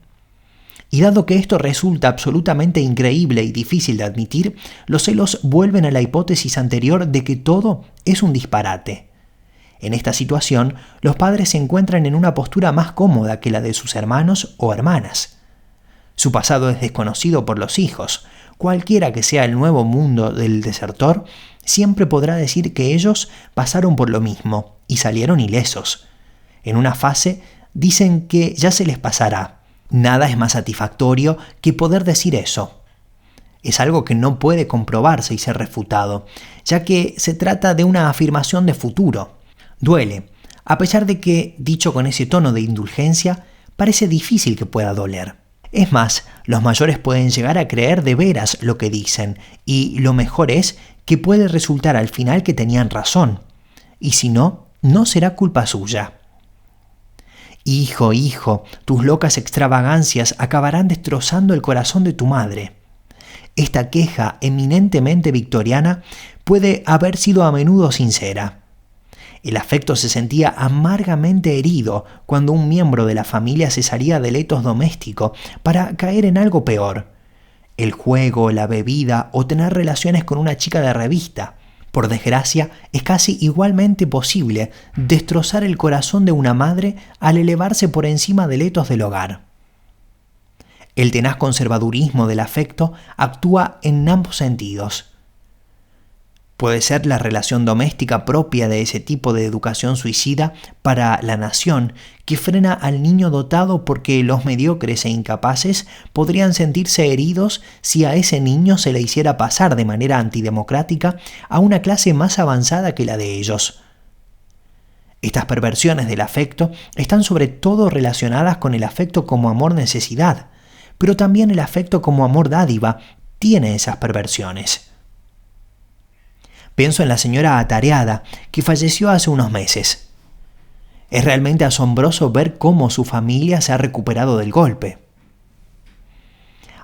Y dado que esto resulta absolutamente increíble y difícil de admitir, los celos vuelven a la hipótesis anterior de que todo es un disparate. En esta situación, los padres se encuentran en una postura más cómoda que la de sus hermanos o hermanas. Su pasado es desconocido por los hijos. Cualquiera que sea el nuevo mundo del desertor, siempre podrá decir que ellos pasaron por lo mismo y salieron ilesos. En una fase dicen que ya se les pasará. Nada es más satisfactorio que poder decir eso. Es algo que no puede comprobarse y ser refutado, ya que se trata de una afirmación de futuro. Duele, a pesar de que, dicho con ese tono de indulgencia, parece difícil que pueda doler. Es más, los mayores pueden llegar a creer de veras lo que dicen, y lo mejor es que puede resultar al final que tenían razón, y si no, no será culpa suya. Hijo, hijo, tus locas extravagancias acabarán destrozando el corazón de tu madre. Esta queja eminentemente victoriana puede haber sido a menudo sincera. El afecto se sentía amargamente herido cuando un miembro de la familia se salía del etos doméstico para caer en algo peor: el juego, la bebida o tener relaciones con una chica de revista. Por desgracia, es casi igualmente posible destrozar el corazón de una madre al elevarse por encima del etos del hogar. El tenaz conservadurismo del afecto actúa en ambos sentidos. Puede ser la relación doméstica propia de ese tipo de educación suicida para la nación, que frena al niño dotado porque los mediocres e incapaces podrían sentirse heridos si a ese niño se le hiciera pasar de manera antidemocrática a una clase más avanzada que la de ellos. Estas perversiones del afecto están sobre todo relacionadas con el afecto como amor-necesidad, pero también el afecto como amor-dádiva tiene esas perversiones. Pienso en la señora atareada, que falleció hace unos meses. Es realmente asombroso ver cómo su familia se ha recuperado del golpe.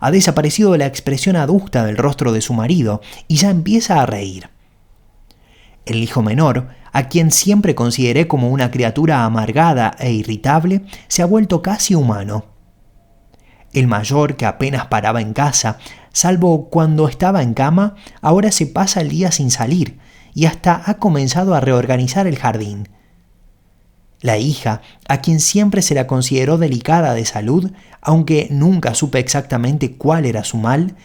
Ha desaparecido la expresión adusta del rostro de su marido y ya empieza a reír. El hijo menor, a quien siempre consideré como una criatura amargada e irritable, se ha vuelto casi humano. El mayor, que apenas paraba en casa, salvo cuando estaba en cama, ahora se pasa el día sin salir y hasta ha comenzado a reorganizar el jardín. La hija, a quien siempre se la consideró delicada de salud, aunque nunca supe exactamente cuál era su mal,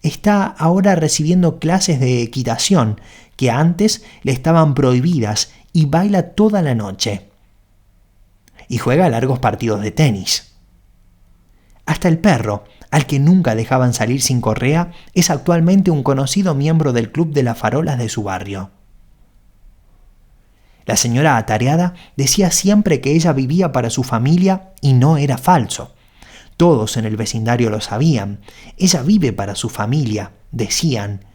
está ahora recibiendo clases de equitación que antes le estaban prohibidas y baila toda la noche. Y juega largos partidos de tenis. Hasta el perro, al que nunca dejaban salir sin correa, es actualmente un conocido miembro del club de las farolas de su barrio. La señora atareada decía siempre que ella vivía para su familia y no era falso. Todos en el vecindario lo sabían. Ella vive para su familia, decían.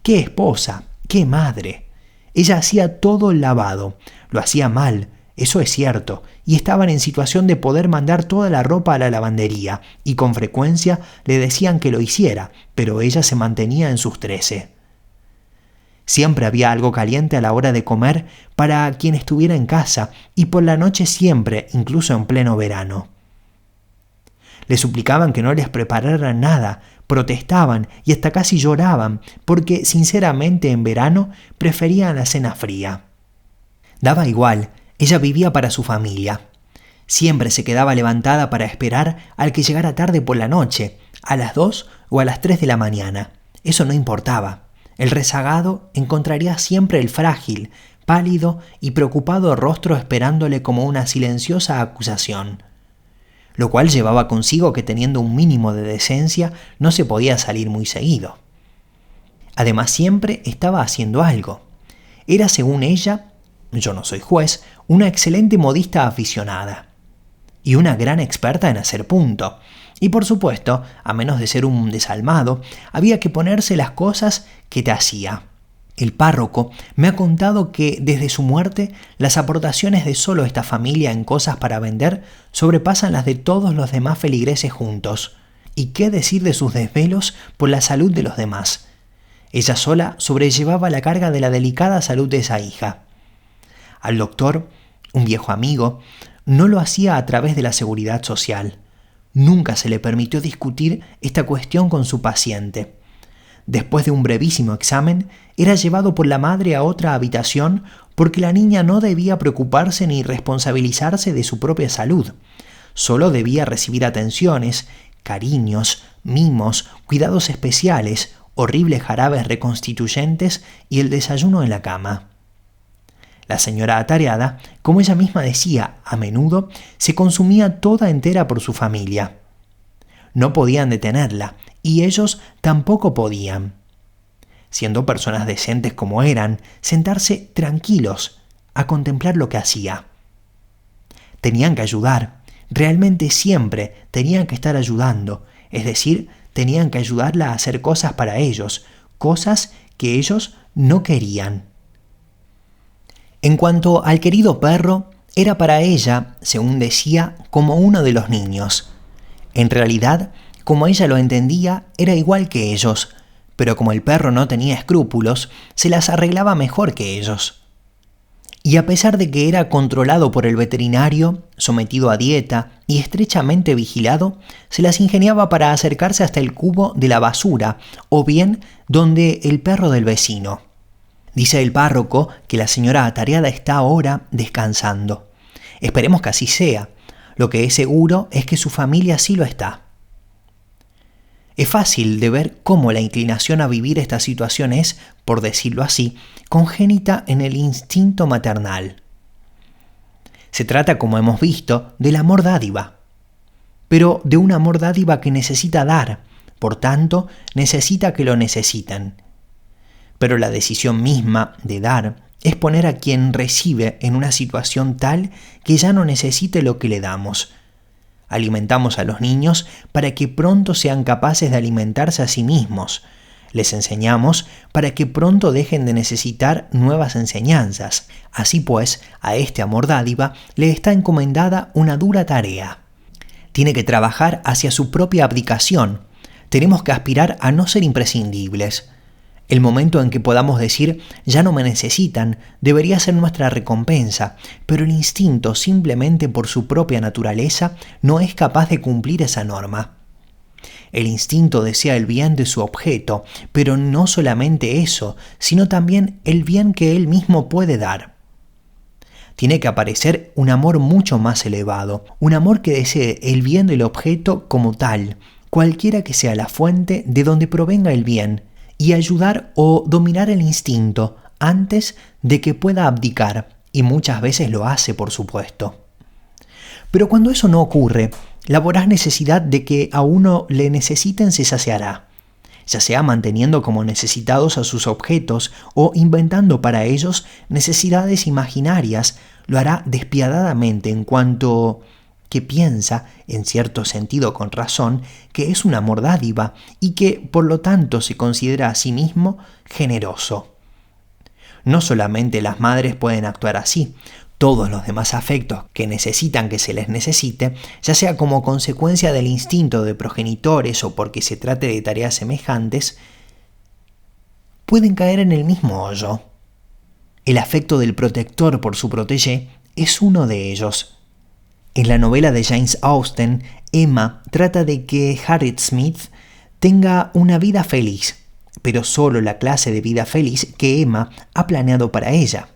¡Qué esposa! ¡Qué madre! Ella hacía todo el lavado. Lo hacía mal, eso es cierto, y estaban en situación de poder mandar toda la ropa a la lavandería, y con frecuencia le decían que lo hiciera, pero ella se mantenía en sus 13. Siempre había algo caliente a la hora de comer para quien estuviera en casa, y por la noche siempre, incluso en pleno verano. Le suplicaban que no les prepararan nada, protestaban y hasta casi lloraban, porque sinceramente en verano preferían la cena fría. Daba igual, ella vivía para su familia. Siempre se quedaba levantada para esperar al que llegara tarde por la noche, a las 2 o a las 3 de la mañana. Eso no importaba. El rezagado encontraría siempre el frágil, pálido y preocupado rostro esperándole como una silenciosa acusación, lo cual llevaba consigo que teniendo un mínimo de decencia no se podía salir muy seguido. Además siempre estaba haciendo algo. Era, según ella, yo no soy juez, una excelente modista aficionada y una gran experta en hacer punto. Y por supuesto, a menos de ser un desalmado, había que ponerse las cosas que te hacía. El párroco me ha contado que desde su muerte las aportaciones de solo esta familia en cosas para vender sobrepasan las de todos los demás feligreses juntos. ¿Y qué decir de sus desvelos por la salud de los demás? Ella sola sobrellevaba la carga de la delicada salud de esa hija. Al doctor, un viejo amigo, no lo hacía a través de la seguridad social. Nunca se le permitió discutir esta cuestión con su paciente. Después de un brevísimo examen, era llevado por la madre a otra habitación porque la niña no debía preocuparse ni responsabilizarse de su propia salud. Solo debía recibir atenciones, cariños, mimos, cuidados especiales, horribles jarabes reconstituyentes y el desayuno en la cama. La señora atareada, como ella misma decía, a menudo se consumía toda entera por su familia. No podían detenerla, y ellos tampoco podían. Siendo personas decentes como eran, sentarse tranquilos a contemplar lo que hacía. Tenían que ayudar, realmente siempre tenían que estar ayudando, es decir, tenían que ayudarla a hacer cosas para ellos, cosas que ellos no querían. En cuanto al querido perro, era para ella, según decía, como uno de los niños. En realidad, como ella lo entendía, era igual que ellos, pero como el perro no tenía escrúpulos, se las arreglaba mejor que ellos. Y a pesar de que era controlado por el veterinario, sometido a dieta y estrechamente vigilado, se las ingeniaba para acercarse hasta el cubo de la basura o bien donde el perro del vecino. Dice el párroco que la señora atareada está ahora descansando. Esperemos que así sea. Lo que es seguro es que su familia sí lo está. Es fácil de ver cómo la inclinación a vivir esta situación es, por decirlo así, congénita en el instinto maternal. Se trata, como hemos visto, del amor dádiva, pero de un amor dádiva que necesita dar, por tanto, necesita que lo necesiten. Pero la decisión misma de dar es poner a quien recibe en una situación tal que ya no necesite lo que le damos. Alimentamos a los niños para que pronto sean capaces de alimentarse a sí mismos. Les enseñamos para que pronto dejen de necesitar nuevas enseñanzas. Así pues, a este amor dádiva le está encomendada una dura tarea. Tiene que trabajar hacia su propia abdicación. Tenemos que aspirar a no ser imprescindibles. El momento en que podamos decir, ya no me necesitan, debería ser nuestra recompensa, pero el instinto, simplemente por su propia naturaleza, no es capaz de cumplir esa norma. El instinto desea el bien de su objeto, pero no solamente eso, sino también el bien que él mismo puede dar. Tiene que aparecer un amor mucho más elevado, un amor que desee el bien del objeto como tal, cualquiera que sea la fuente de donde provenga el bien, y ayudar o dominar el instinto antes de que pueda abdicar, y muchas veces lo hace, por supuesto. Pero cuando eso no ocurre, la voraz necesidad de que a uno le necesiten se saciará, ya sea manteniendo como necesitados a sus objetos o inventando para ellos necesidades imaginarias, lo hará despiadadamente en cuanto que piensa, en cierto sentido con razón, que es un amor dádiva y que, por lo tanto, se considera a sí mismo generoso. No solamente las madres pueden actuar así, todos los demás afectos que necesitan que se les necesite, ya sea como consecuencia del instinto de progenitores o porque se trate de tareas semejantes, pueden caer en el mismo hoyo. El afecto del protector por su protégé es uno de ellos. En la novela de Jane Austen, Emma trata de que Harriet Smith tenga una vida feliz, pero solo la clase de vida feliz que Emma ha planeado para ella.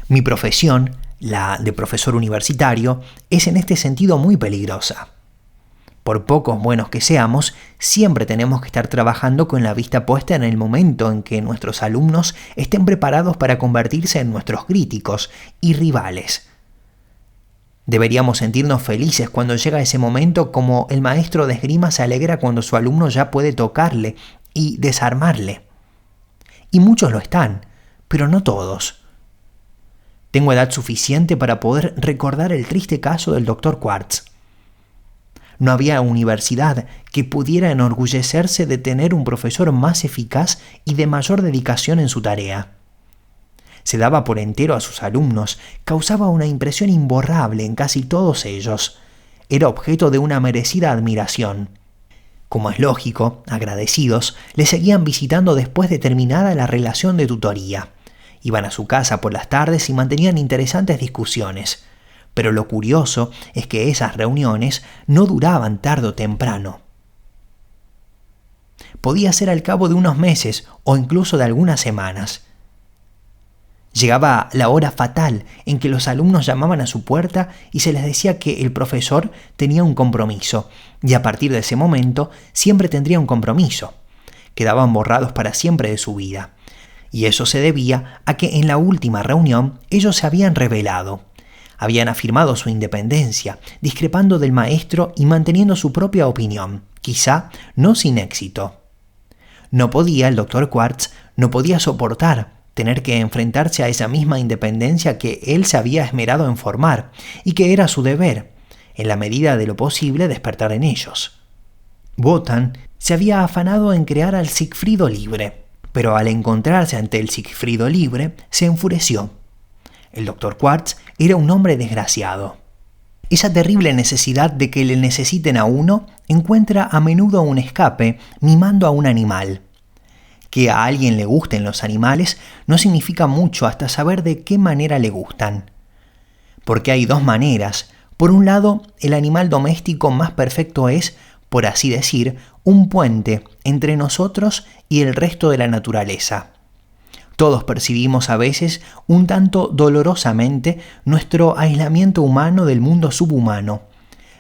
Mi profesión, la de profesor universitario, es en este sentido muy peligrosa. Por pocos buenos que seamos, siempre tenemos que estar trabajando con la vista puesta en el momento en que nuestros alumnos estén preparados para convertirse en nuestros críticos y rivales. Deberíamos sentirnos felices cuando llega ese momento, como el maestro de esgrima se alegra cuando su alumno ya puede tocarle y desarmarle. Y muchos lo están, pero no todos. Tengo edad suficiente para poder recordar el triste caso del Dr. Quartz. No había universidad que pudiera enorgullecerse de tener un profesor más eficaz y de mayor dedicación en su tarea. Se daba por entero a sus alumnos, causaba una impresión imborrable en casi todos ellos. Era objeto de una merecida admiración. Como es lógico, agradecidos, le seguían visitando después de terminada la relación de tutoría. Iban a su casa por las tardes y mantenían interesantes discusiones. Pero lo curioso es que esas reuniones no duraban tarde o temprano. Podía ser al cabo de unos meses o incluso de algunas semanas. Llegaba la hora fatal en que los alumnos llamaban a su puerta y se les decía que el profesor tenía un compromiso, y a partir de ese momento siempre tendría un compromiso. Quedaban borrados para siempre de su vida. Y eso se debía a que en la última reunión ellos se habían rebelado. Habían afirmado su independencia, discrepando del maestro y manteniendo su propia opinión, quizá no sin éxito. El Dr. Quartz no podía soportar tener que enfrentarse a esa misma independencia que él se había esmerado en formar y que era su deber, en la medida de lo posible, despertar en ellos. Wotan se había afanado en crear al Sigfrido libre, pero al encontrarse ante el Sigfrido libre, se enfureció. El Dr. Quartz era un hombre desgraciado. Esa terrible necesidad de que le necesiten a uno encuentra a menudo un escape mimando a un animal. Que a alguien le gusten los animales no significa mucho hasta saber de qué manera le gustan. Porque hay dos maneras. Por un lado, el animal doméstico más perfecto es, por así decir, un puente entre nosotros y el resto de la naturaleza. Todos percibimos a veces, un tanto dolorosamente, nuestro aislamiento humano del mundo subhumano,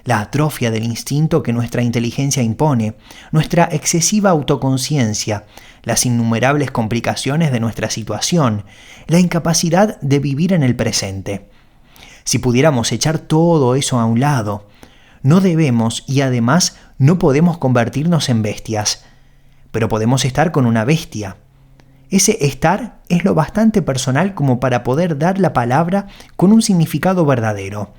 la atrofia del instinto que nuestra inteligencia impone, nuestra excesiva autoconciencia, las innumerables complicaciones de nuestra situación, la incapacidad de vivir en el presente. Si pudiéramos echar todo eso a un lado, no debemos y además no podemos convertirnos en bestias, pero podemos estar con una bestia. Ese estar es lo bastante personal como para poder dar la palabra con un significado verdadero.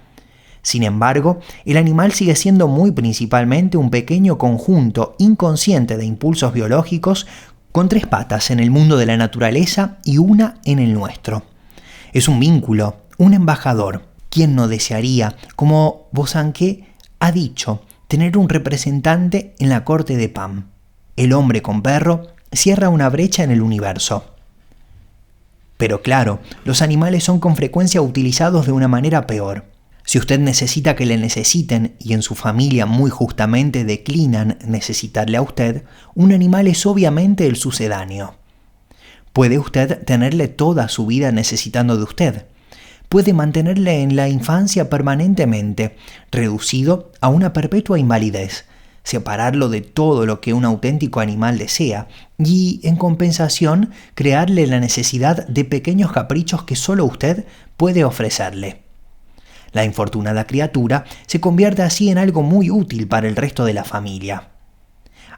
Sin embargo, el animal sigue siendo muy principalmente un pequeño conjunto inconsciente de impulsos biológicos con tres patas en el mundo de la naturaleza y una en el nuestro. Es un vínculo, un embajador. ¿Quién no desearía, como Bosanquet ha dicho, tener un representante en la corte de Pan? El hombre con perro cierra una brecha en el universo. Pero claro, los animales son con frecuencia utilizados de una manera peor. Si usted necesita que le necesiten y en su familia muy justamente declinan necesitarle a usted, un animal es obviamente el sucedáneo. Puede usted tenerle toda su vida necesitando de usted. Puede mantenerle en la infancia permanentemente, reducido a una perpetua invalidez, separarlo de todo lo que un auténtico animal desea y, en compensación, crearle la necesidad de pequeños caprichos que solo usted puede ofrecerle. La infortunada criatura se convierte así en algo muy útil para el resto de la familia.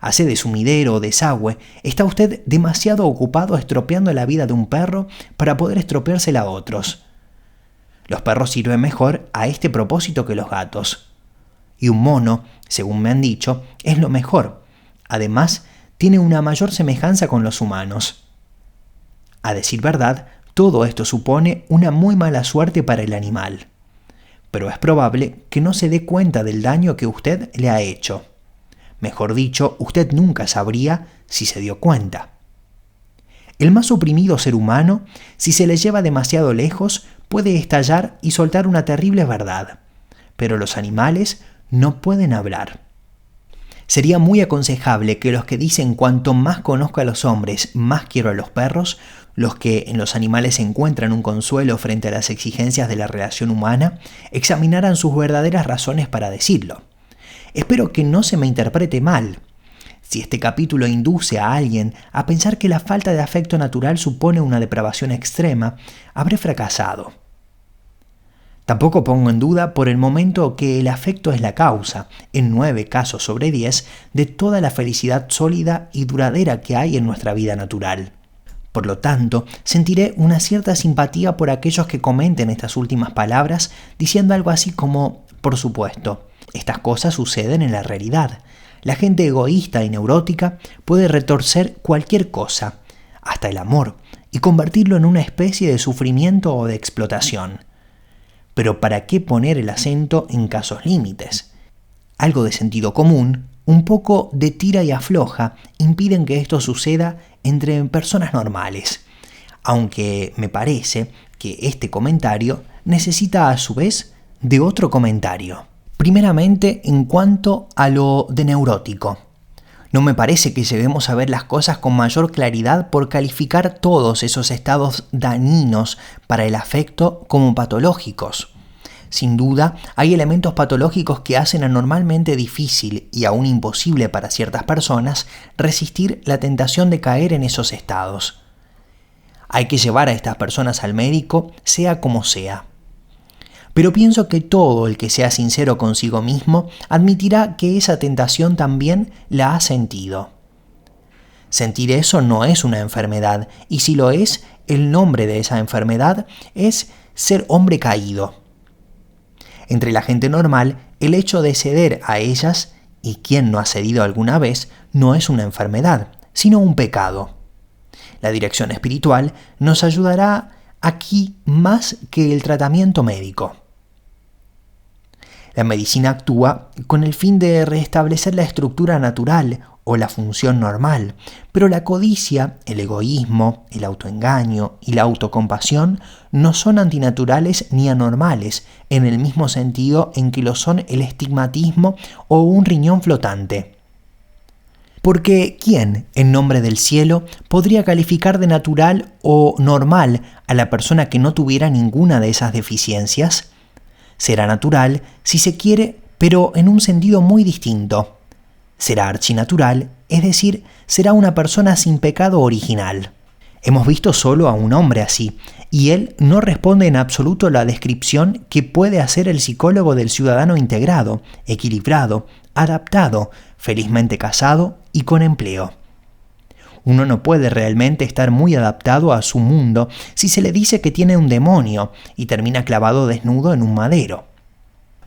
Hace de sumidero o desagüe, está usted demasiado ocupado estropeando la vida de un perro para poder estropeársela a otros. Los perros sirven mejor a este propósito que los gatos. Y un mono, según me han dicho, es lo mejor. Además, tiene una mayor semejanza con los humanos. A decir verdad, todo esto supone una muy mala suerte para el animal. Pero es probable que no se dé cuenta del daño que usted le ha hecho. Mejor dicho, usted nunca sabría si se dio cuenta. El más oprimido ser humano, si se le lleva demasiado lejos, puede estallar y soltar una terrible verdad. Pero los animales no pueden hablar. Sería muy aconsejable que los que dicen cuanto más conozco a los hombres, más quiero a los perros, los que en los animales encuentran un consuelo frente a las exigencias de la relación humana, examinaran sus verdaderas razones para decirlo. Espero que no se me interprete mal. Si este capítulo induce a alguien a pensar que la falta de afecto natural supone una depravación extrema, habré fracasado. Tampoco pongo en duda por el momento que el afecto es la causa, en 9 casos sobre 10, de toda la felicidad sólida y duradera que hay en nuestra vida natural. Por lo tanto, sentiré una cierta simpatía por aquellos que comenten estas últimas palabras diciendo algo así como, por supuesto, estas cosas suceden en la realidad. La gente egoísta y neurótica puede retorcer cualquier cosa, hasta el amor, y convertirlo en una especie de sufrimiento o de explotación. Pero ¿para qué poner el acento en casos límites? Algo de sentido común, un poco de tira y afloja, impiden que esto suceda entre personas normales. aunque me parece que este comentario necesita a su vez de otro comentario. Primeramente, en cuanto a lo de neurótico. No me parece que lleguemos a ver las cosas con mayor claridad por calificar todos esos estados dañinos para el afecto como patológicos. Sin duda, hay elementos patológicos que hacen anormalmente difícil y aún imposible para ciertas personas resistir la tentación de caer en esos estados. Hay que llevar a estas personas al médico, sea como sea. Pero pienso que todo el que sea sincero consigo mismo admitirá que esa tentación también la ha sentido. Sentir eso no es una enfermedad, y si lo es, el nombre de esa enfermedad es ser hombre caído. Entre la gente normal, el hecho de ceder a ellas, y quien no ha cedido alguna vez, no es una enfermedad, sino un pecado. La dirección espiritual nos ayudará aquí más que el tratamiento médico. La medicina actúa con el fin de restablecer la estructura natural o la función normal, pero la codicia, el egoísmo, el autoengaño y la autocompasión no son antinaturales ni anormales en el mismo sentido en que lo son el estigmatismo o un riñón flotante. Porque ¿quién, en nombre del cielo, podría calificar de natural o normal a la persona que no tuviera ninguna de esas deficiencias? Será natural si se quiere, pero en un sentido muy distinto. Será archinatural, es decir, será una persona sin pecado original. Hemos visto solo a un hombre así, y él no responde en absoluto a la descripción que puede hacer el psicólogo del ciudadano integrado, equilibrado, adaptado, felizmente casado y con empleo. Uno no puede realmente estar muy adaptado a su mundo si se le dice que tiene un demonio y termina clavado desnudo en un madero.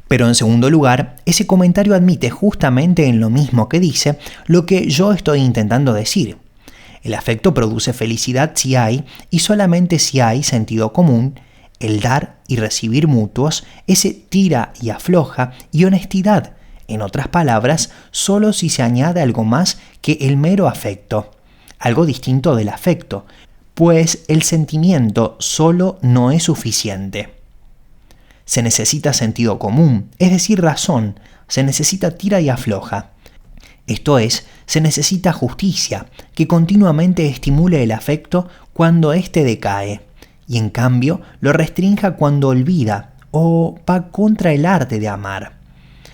Pero en segundo lugar, ese comentario admite justamente en lo mismo que dice lo que yo estoy intentando decir. El afecto produce felicidad si hay, y solamente si hay sentido común, el dar y recibir mutuos, ese tira y afloja y honestidad. En otras palabras, solo si se añade algo más que el mero afecto. Algo distinto del afecto, pues el sentimiento solo no es suficiente. Se necesita sentido común, es decir, razón, se necesita tira y afloja. Esto es, se necesita justicia, que continuamente estimule el afecto cuando éste decae, y en cambio lo restrinja cuando olvida o va contra el arte de amar.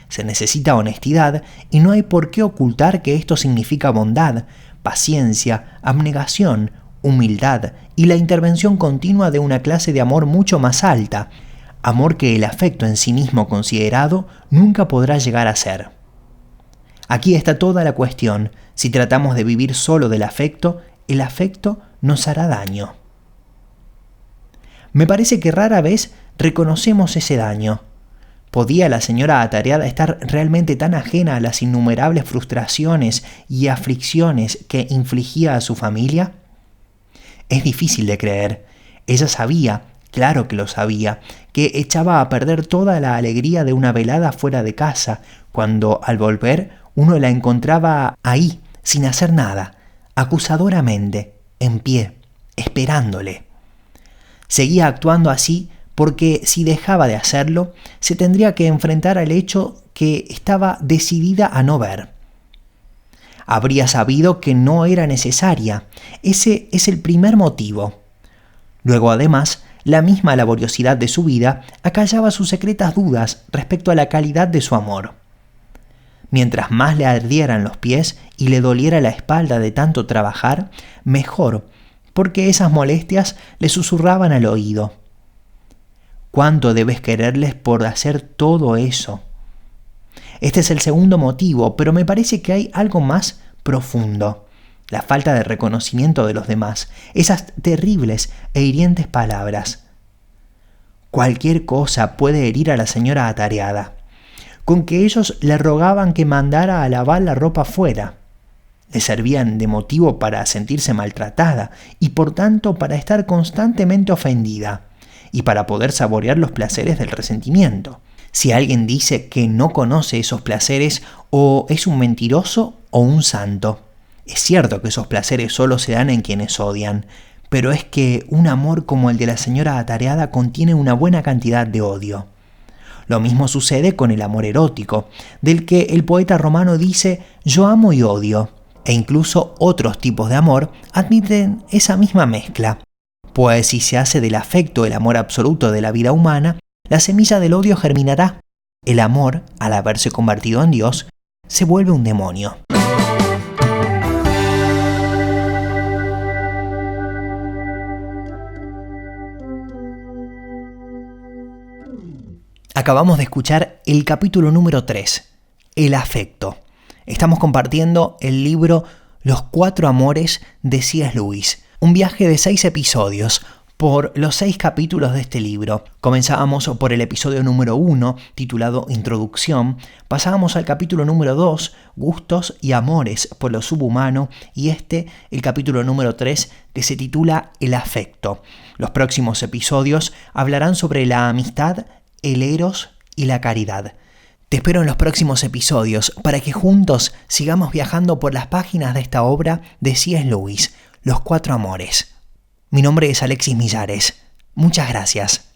Se necesita honestidad y no hay por qué ocultar que esto significa bondad, paciencia, abnegación, humildad y la intervención continua de una clase de amor mucho más alta, amor que el afecto en sí mismo considerado nunca podrá llegar a ser. Aquí está toda la cuestión. Si tratamos de vivir solo del afecto, el afecto nos hará daño. Me parece que rara vez reconocemos ese daño. ¿Podía la señora atareada estar realmente tan ajena a las innumerables frustraciones y aflicciones que infligía a su familia? Es difícil de creer. Ella sabía, claro que lo sabía, que echaba a perder toda la alegría de una velada fuera de casa, cuando al volver uno la encontraba ahí, sin hacer nada, acusadoramente, en pie, esperándole. Seguía actuando así porque si dejaba de hacerlo, se tendría que enfrentar al hecho que estaba decidida a no ver. Habría sabido que no era necesaria. Ese es el primer motivo. Luego, además, la misma laboriosidad de su vida acallaba sus secretas dudas respecto a la calidad de su amor. Mientras más le ardieran los pies y le doliera la espalda de tanto trabajar, mejor, porque esas molestias le susurraban al oído. ¿Cuánto debes quererles por hacer todo eso? Este es el segundo motivo, pero me parece que hay algo más profundo. La falta de reconocimiento de los demás, esas terribles e hirientes palabras. Cualquier cosa puede herir a la señora atareada. Con que ellos le rogaban que mandara a lavar la ropa fuera. Le servían de motivo para sentirse maltratada y por tanto para estar constantemente ofendida y para poder saborear los placeres del resentimiento. Si alguien dice que no conoce esos placeres, o es un mentiroso o un santo. Es cierto que esos placeres solo se dan en quienes odian, pero es que un amor como el de la señora atareada contiene una buena cantidad de odio. Lo mismo sucede con el amor erótico, del que el poeta romano dice «yo amo y odio», e incluso otros tipos de amor admiten esa misma mezcla. Pues si se hace del afecto el amor absoluto de la vida humana, la semilla del odio germinará. El amor, al haberse convertido en Dios, se vuelve un demonio. Acabamos de escuchar el capítulo número 3, el afecto. Estamos compartiendo el libro Los 4 amores de C.S. Lewis, un viaje de 6 episodios por los 6 capítulos de este libro. Comenzábamos por el episodio número 1, titulado Introducción, pasábamos al capítulo número 2, Gustos y amores por lo subhumano, y el capítulo número 3, que se titula El afecto. Los próximos episodios hablarán sobre la amistad, el eros y la caridad. Te espero en los próximos episodios para que juntos sigamos viajando por las páginas de esta obra de C.S. Lewis, Los 4 amores. Mi nombre es Alexis Millares. Muchas gracias.